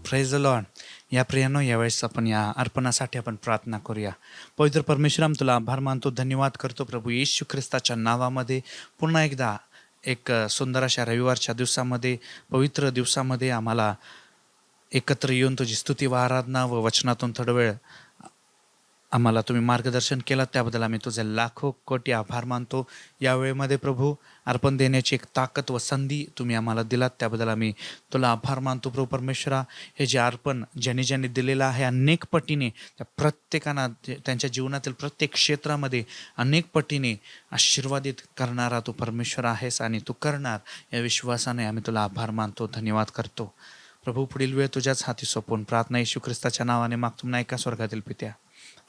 Speaker 2: Praise the Lord. या प्रियानो, यावेळेस आपण या अर्पणासाठी आपण प्रार्थना करूया. पवित्र परमेश्वराम, तुला आभार मानतो, धन्यवाद करतो प्रभू येशू ख्रिस्ताच्या नावामध्ये. पुन्हा एकदा एक सुंदर अशा रविवारच्या दिवसामध्ये, पवित्र दिवसामध्ये आम्हाला एकत्र येऊन तुझी स्तुती व आराधना व वचनातून थोडा वेळ आम्हाला तुम्ही मार्गदर्शन केलं, त्याबद्दल आम्ही तुझे लाखो कोटी आभार मानतो. या वेळेमध्ये प्रभू अर्पण देण्याची एक ताकद व संधी तुम्ही आम्हाला दिलात, त्याबद्दल आम्ही तुला आभार मानतो. प्रभू परमेश्वरा, हे जे अर्पण ज्याने ज्याने दिलेलं आहे अनेक पटीने त्या प्रत्येकांना त्यांच्या जीवनातील प्रत्येक क्षेत्रामध्ये अनेक पटीने आशीर्वादित करणारा तू परमेश्वर आहेस आणि तू करणार, या विश्वासाने आम्ही तुला आभार मानतो, धन्यवाद करतो. प्रभू, पुढील वेळ तुझ्याच हाती सोपवून प्रार्थना येशू ख्रिस्ताच्या नावाने मागतो ना, एका स्वर्गातील पित्या.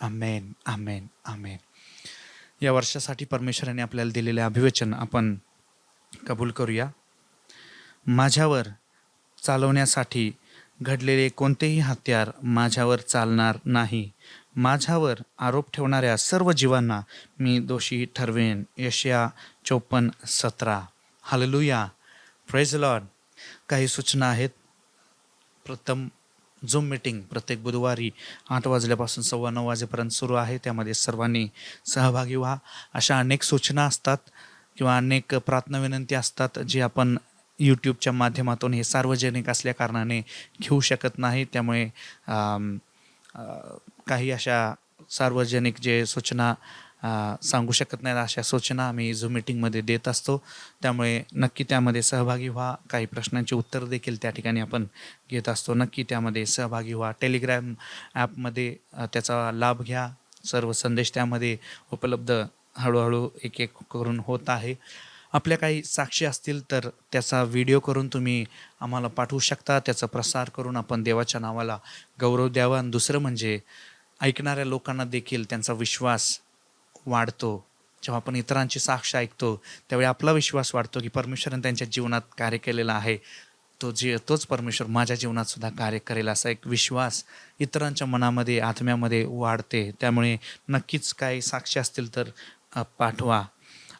Speaker 2: आमेन, आमेन, आमेन. या वर्षासाठी परमेश्वराने आपल्याला दिलेले अभिवचन आपण कबूल करूया. माझ्यावर चालवण्यासाठी घडलेले कोणतेही हत्यार माझ्यावर चालणार नाही. माझ्यावर आरोप ठेवणाऱ्या सर्व जीवांना मी दोषी ठरवेन. यशया 54:17. हालेलुया. Praise the Lord. काही सूचना आहेत. प्रथम, झूम मीटिंग प्रत्येक बुधवारी 8 वाजल्यापासून 9:15 वाजेपर्यंत सुरू आहे. त्यामध्ये सर्वांनी सहभागी व्हा. अशा अनेक सूचना असतात किंवा अनेक प्रार्थना विनंती असतात जे आपण यूट्यूबच्या माध्यमातून, हे सार्वजनिक असल्या कारणाने घेऊ शकत नाही. त्यामुळे काही अशा सार्वजनिक जे सूचना सांगू शकत नाहीत, अशा सूचना आम्ही झूम मीटिंगमध्ये देत असतो. त्यामुळे नक्की त्यामध्ये सहभागी व्हा. काही प्रश्नांची उत्तर देखील त्या ठिकाणी आपण घेत असतो. नक्की त्यामध्ये सहभागी व्हा. टेलिग्राम ॲपमध्ये त्याचा लाभ घ्या. सर्व संदेश त्यामध्ये उपलब्ध हळूहळू एक एक करून होत आहे. आपल्या काही साक्षी असतील तर त्याचा व्हिडिओ करून तुम्ही आम्हाला पाठवू शकता. त्याचा प्रसार करून आपण देवाच्या नावाला गौरव द्यावा. आणि दुसरं म्हणजे ऐकणाऱ्या लोकांना देखील त्यांचा विश्वास वाढतो. जेव्हा आपण इतरांची साक्ष ऐकतो त्यावेळी आपला विश्वास वाढतो की परमेश्वराने त्यांच्या जीवनात कार्य केलेलं आहे, तोच परमेश्वर माझ्या जीवनात सुद्धा कार्य करेल, असा एक विश्वास इतरांच्या मनामध्ये, आत्म्यामध्ये वाढते. त्यामुळे नक्कीच काही साक्षी असतील तर पाठवा.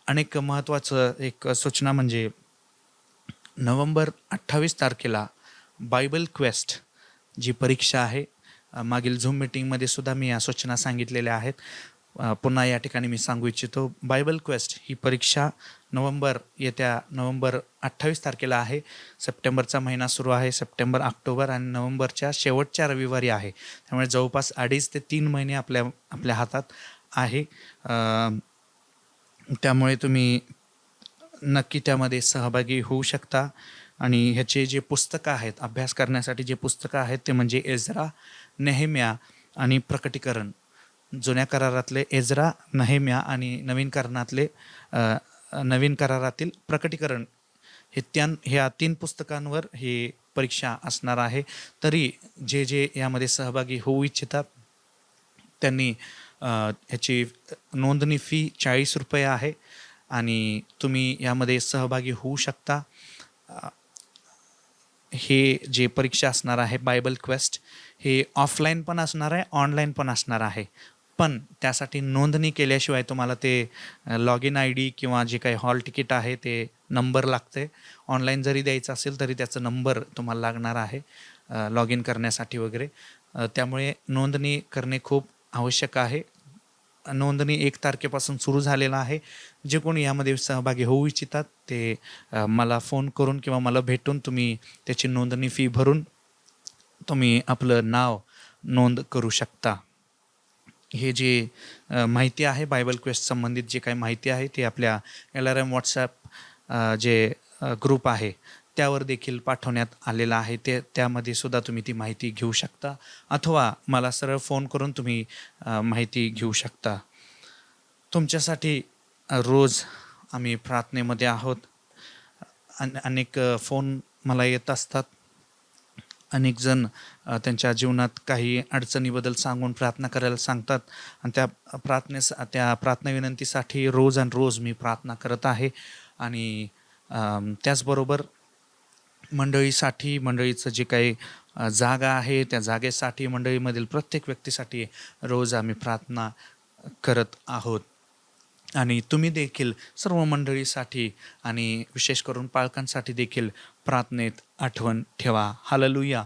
Speaker 2: अनेक महत्त्वाचं एक सूचना म्हणजे नोव्हेंबर 28 तारखेला बायबल क्वेस्ट जी परीक्षा आहे, मागील झूम मीटिंगमध्ये सुद्धा मी या सूचना सांगितलेल्या आहेत. पुन्हा या ठिकाणी मी सांगू इच्छितो, बायबल क्वेस्ट ही परीक्षा येत्या नोव्हेंबर 28 तारखेला आहे. सप्टेंबरचा महिना सुरू आहे. सप्टेंबर, ऑक्टोबर आणि नोव्हेंबरच्या शेवटच्या रविवारी आहे. त्यामुळे जवळपास 2.5 ते 3 महिने आपल्या हातात आहे. त्यामुळे तुम्ही नक्की त्यामध्ये सहभागी होऊ शकता. आणि ह्याचे जे पुस्तकं आहेत, अभ्यास करण्यासाठी जे पुस्तकं आहेत ते म्हणजे एज्रा, नेहेम्या आणि प्रकटीकरण. जुन्या करारातले एज्रा, नेहेम्या आणि नवीन करारातील प्रकटीकरण ह्या 3 पुस्तकांवर ही परीक्षा असणार आहे. तरी जे यामध्ये सहभागी होऊ इच्छितात त्यांनी ह्याची नोंदणी फी 40 रुपये आहे आणि तुम्ही यामध्ये सहभागी होऊ शकता. हे जे परीक्षा असणार आहे बायबल क्वेस्ट हे ऑफलाईन पण असणार आहे, ऑनलाईन पण असणार आहे. पण त्यासाठी नोंदणी केल्याशिवाय तुम्हाला ते लॉग इन ID किंवा जे काही हॉल तिकीट आहे ते नंबर लागते. ऑनलाईन जरी द्यायचं असेल तरी त्याचा नंबर तुम्हाला लागणार आहे लॉग इन करण्यासाठी वगैरे. त्यामुळे नोंदणी करणे खूप आवश्यक आहे. नोंदणी 1 तारखेपासून सुरू झालेला आहे. जे कोणी यामध्ये सहभागी होऊ इच्छितात ते मला फोन करून किंवा मला भेटून तुम्ही त्याची नोंदणी फी भरून तुम्ही आपलं नाव नोंद करू शकता. हे जे माहिती आहे बायबल क्वेस्ट संबंधित जे काही माहिती आहे ती आपल्या LRM व्हॉट्सॲप जे ग्रुप आहे त्यावर देखील पाठवण्यात आलेलं आहे. त्यामध्ये सुद्धा तुम्ही ती माहिती घेऊ शकता अथवा मला सरळ फोन करून तुम्ही माहिती घेऊ शकता. तुमच्यासाठी रोज आम्ही प्रार्थनेमध्ये आहोत. अनेक फोन मला येत असतात. अनेक जण त्यांच्या जीवनात काही अडचणीबद्दल सांगून प्रार्थना करायला सांगतात आणि त्या प्रार्थना विनंतीसाठी रोज आणि रोज मी प्रार्थना करत आहे. आणि त्याचबरोबर मंडळीचं जे काही जागा आहे त्या जागेसाठी मंडळीमधील प्रत्येक व्यक्तीसाठी रोज आम्ही प्रार्थना करत आहोत. आणि तुम्ही देखील सर्व मंडळीसाठी आणि विशेष करून पालकांसाठी देखील प्रार्थनेत आठवण ठेवा. हालेलुया.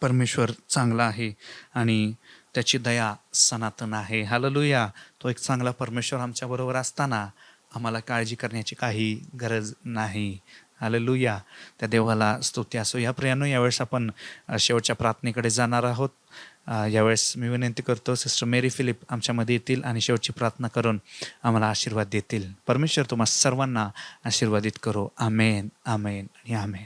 Speaker 2: परमेश्वर चांगला आहे आणि त्याची दया सनातन आहे. हालेलुया. तो एक चांगला परमेश्वर आमच्याबरोबर असताना आम्हाला काळजी करण्याची काही गरज नाही. हालेलुया. त्या देवाला स्तुती असो. या प्रियानो, यावेळेस आपण शेवटच्या प्रार्थनेकडे जाणार आहोत. यावेळेस मी विनंती करतो सिस्टर मेरी फिलिप आमच्यामध्ये येतील आणि शेवटची प्रार्थना करून आम्हाला आशीर्वाद देतील. परमेश्वर तुम्हा सर्वांना आशीर्वादित करो. आमेन, आमेन आणि आमेन.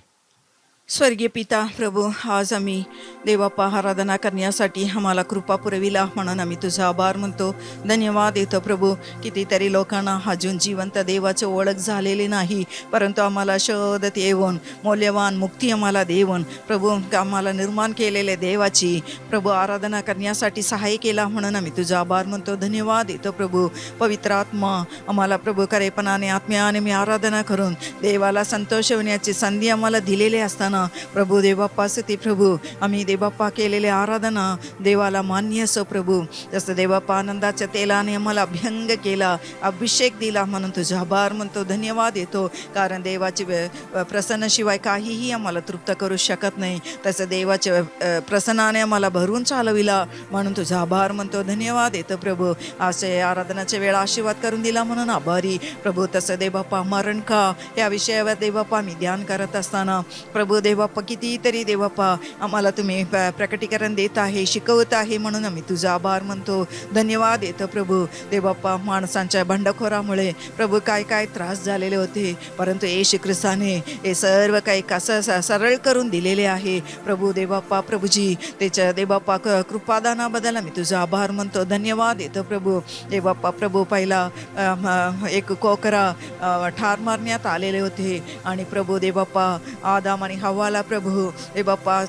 Speaker 1: स्वर्गीय पिता प्रभू, आज आम्ही देवाप्पा आराधना करण्यासाठी आम्हाला कृपा पुरविला म्हणून आम्ही तुझा आभार म्हणतो. धन्यवाद देतो प्रभू. कितीतरी लोकांना अजून जिवंत देवाची ओळख झालेली नाही, परंतु आम्हाला शोधत येऊन मौल्यवान मुक्ती आम्हाला देऊन प्रभू आम्हाला निर्माण केलेले देवाची प्रभू आराधना करण्यासाठी सहाय्य केला म्हणून आम्ही तुझा आभार म्हणतो. धन्यवाद देतो प्रभू. पवित्र आत्मा आम्हाला प्रभू करेपणाने आत्म्याने मी आराधना करून देवाला संतोष होण्याची संधी आम्हाला दिलेली असताना प्रभू देवाप्पा स्तुती प्रभू. आम्ही देवाप्पा केलेले आराधना देवाला मान्य असो प्रभू. जसं देवाप्पा आनंदाच्या तेलाने आम्हाला अभ्यंग केला, अभिषेक दिला म्हणून तुझा आभार म्हणतो. धन्यवाद देतो. कारण देवाची प्रसन्नाशिवाय काहीही आम्हाला तृप्त करू शकत नाही. तसं देवाच्या प्रसन्नाने आम्हाला भरून चालविला म्हणून तुझा आभार म्हणतो. धन्यवाद देतो प्रभू. असे आराधनाच्या वेळा आशीर्वाद करून दिला म्हणून आभारी प्रभू. तसं देवाप्पा मरण का या विषयावर देवाप्पा मी ध्यान करत असताना प्रभू देवाप्पा कितीतरी देवाप्पा आम्हाला तुम्ही प्रकटीकरण देत आहे, शिकवत आहे म्हणून आम्ही तुझा आभार म्हणतो. धन्यवाद देतो प्रभू. देवाप्पा माणसांच्या बंडखोरामुळे प्रभू काय काय त्रास झालेले होते, परंतु येशू ख्रिस्ताने हे सर्व काही कसं सरळ करून दिलेले आहे प्रभू देवाप्पा. प्रभूजी त्याच्या देवाप्पा कृपादानाबद्दल आम्ही तुझा आभार म्हणतो. धन्यवाद देतो प्रभू. देवाप्पा प्रभू पहिला एक कोकरा ठार मारण्यात आलेले होते आणि प्रभू देवाप्पा आदाम आणि हव्वाला प्रभू देवाप्पा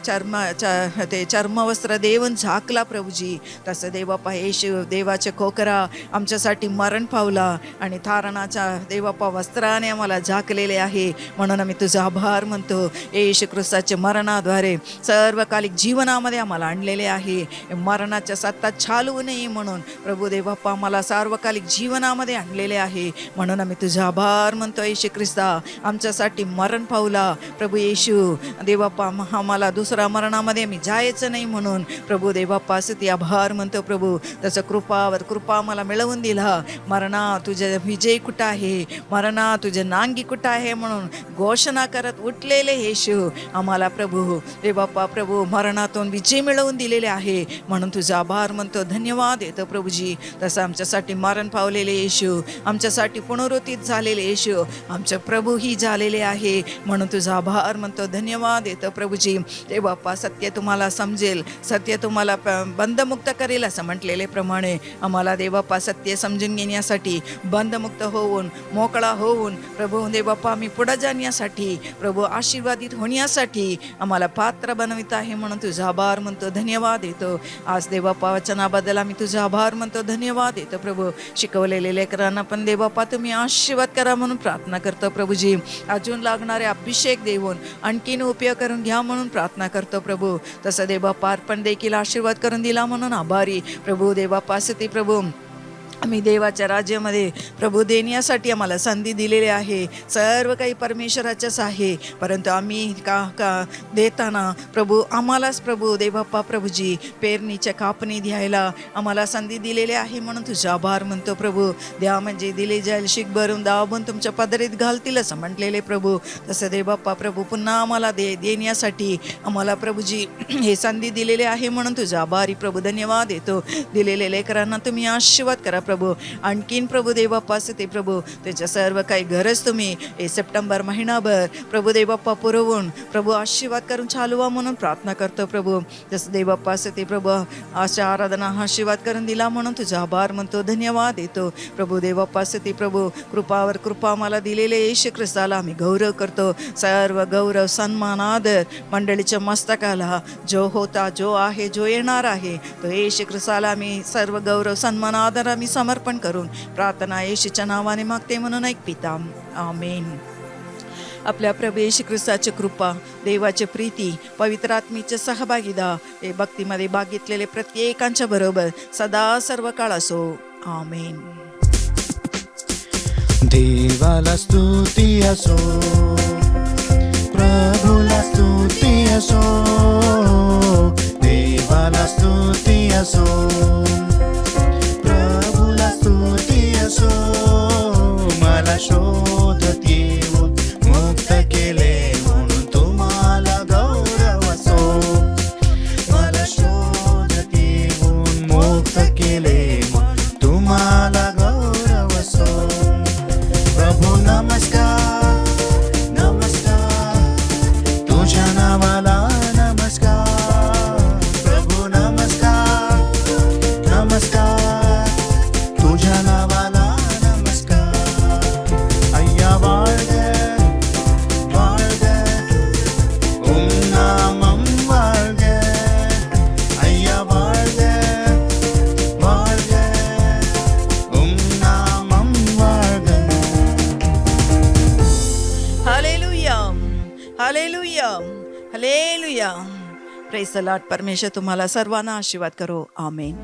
Speaker 1: चर्मवस्त्र देऊन झाकला प्रभूजी. तसं देवाप्पा येशू देवाचे कोकरा आमच्यासाठी मरण पावला आणि थारणाच्या देवाप्पा वस्त्राने आम्हाला झाकलेले आहे म्हणून आम्ही तुझा आभार म्हणतो. येशू ख्रिस्ताच्या मरणाद्वारे सर्वकालिक जीवनामध्ये आम्हाला आणलेले आहे. मरणाच्या सत्ता चालवू नये म्हणून प्रभू देवाप्पा आम्हाला सार्वकालिक जीवनामध्ये आणलेले आहे म्हणून आम्ही तुझा आभार म्हणतो. येशू ख्रिस्ता आमच्यासाठी मरण पावला प्रभू. येशू देवाप्पा आम्हाला दुसऱ्या मरणामध्ये मी जायचं नाही म्हणून प्रभू देवाप्पा स्तुती आभार म्हणतो प्रभू. तसं कृपावर कृपा आम्हाला मिळवून दिला. मरणा तुझे विजय कुठं आहे, मरणा तुझे नांगी कुठं आहे म्हणून घोषणा करत उठलेले येशू आम्हाला प्रभू देवाप्पा प्रभू मरणातून विजय मिळवून दिलेले आहे म्हणून तुझा आभार म्हणतो. धन्यवाद येतो प्रभूजी. तसं आमच्यासाठी मरण पावलेले येशू आमच्यासाठी पुनरुत्थित झाले झालेले येशू, आमचे प्रभूही झालेले आहे. म्हणून तुझा आभार म्हणतो, धन्यवाद येतो प्रभूजी. ते बाप्पा सत्य तुम्हाला समजेल, सत्य तुम्हाला बंधमुक्त करेल असं म्हटलेले प्रमाणे आम्हाला देवबाप्पा सत्य समजून घेण्यासाठी, बंधमुक्त होऊन, मोकळा होऊन प्रभू देवबाप्पा आम्ही पुढे जाण्यासाठी, प्रभू आशीर्वादित होण्यासाठी आम्हाला पात्र बनवित आहे. म्हणून तुझा आभार म्हणतो, धन्यवाद येतो. आज देवबाप्पा वचनाबद्दल आम्ही तुझा आभार म्हणतो, धन्यवाद येतो प्रभू. शिकवलेले लेकरांना पण देवबाप्पा तुम्ही आशीर्वाद करा म्हणून प्रार्थना करतो प्रभूजी. अजून लागणारे अभिषेक देऊन आणखीन उपयोग करून घ्या म्हणून प्रार्थना करतो प्रभू. तसं देवबाप्पा अर्पण देखील आशीर्वाद करून दिला म्हणून आभारी प्रभू. देवबाप्पा असते प्रभू, आम्ही देवाच्या राज्यामध्ये प्रभू देण्यासाठी आम्हाला संधी दिलेली आहे. सर्व काही परमेश्वराचंच आहे, परंतु आम्ही का देताना प्रभू आम्हालाच प्रभू देवबाप्पा प्रभूजी पेरणीच्या कापणी द्यायला आम्हाला संधी दिलेली आहे. म्हणून तुझा आभार म्हणतो प्रभू. द्या म्हणजे दिले जाईल, शीख भरून दाबून तुमच्या पदरीत घालतील असं म्हटलेले प्रभू. तसं देवबाप्पा प्रभू पुन्हा आम्हाला देण्यासाठी आम्हाला प्रभूजी हे संधी दिलेले आहे. म्हणून तुझा आभारी प्रभू, धन्यवाद येतो. दिलेले लेकरांना तुम्ही आशीर्वाद करा प्रभू. आणखीन प्रभू देवबाप्पा ते प्रभू त्याच्या सर्व काही गरज तुम्ही हे सप्टेंबर महिनाभर प्रभू देवबाप्पा पुरवून प्रभू आशीर्वाद करून चालवा म्हणून प्रार्थना करतो प्रभू. जसं देवबाप्पा ते प्रभू अशा आराधना आशीर्वाद करून दिला म्हणून तुझा आभार म्हणतो, धन्यवाद येतो प्रभू. देवबाप्पा ते प्रभू कृपावर कृपा आम्हाला दिलेले येशू ख्रिस्ताला आम्ही गौरव करतो. सर्व गौरव सन्मान आदर मंडळीच्या मस्तकाला जो होता, जो आहे, जो येणार आहे तो येशू ख्रिस्ताला आम्ही सर्व गौरव सन्मान आदर आम्ही समर्पण करून प्रार्थना येशूच्या नावाने मागते म्हणून ऐक पिता, आमेन. आपल्या प्रभू येशू ख्रिस्ताची कृपा, देवाची प्रीती, पवित्र आत्मेचे सहभागीदा हे भक्तीमध्ये भागितलेले प्रत्येकांच्या बरोबर सदा सर्व काळ असो, आमेन.
Speaker 2: देवाला स्तुती असो, प्रभूला स्तुती असो, देवाला स्तुती असो, प्रभूला स्तुती असो. मला शोधत येऊन मुक्त केले म्हणून तुम्हाला गौरव असो. मला शोधत येऊन मुक्त केले म्हणून तुम्हाला गौरव असो. प्रभू नमस्कार, नमस्कार तुझ्या नावाला नमस्कार. प्रभू नमस्कार, नमस्कार तुझ्या नावाला नमस्कार. अय्या வாழ்க வாழ்க உம் நாமம் வாழ்க. ஐயா வாழ்க வாழ்க உம் நாமம் வாழ்க.
Speaker 1: Hallelujah, hallelujah, hallelujah. Praise the Lord. परमेश्वर तुम्हाला सर्वांना आशीर्वाद करो, आमेन.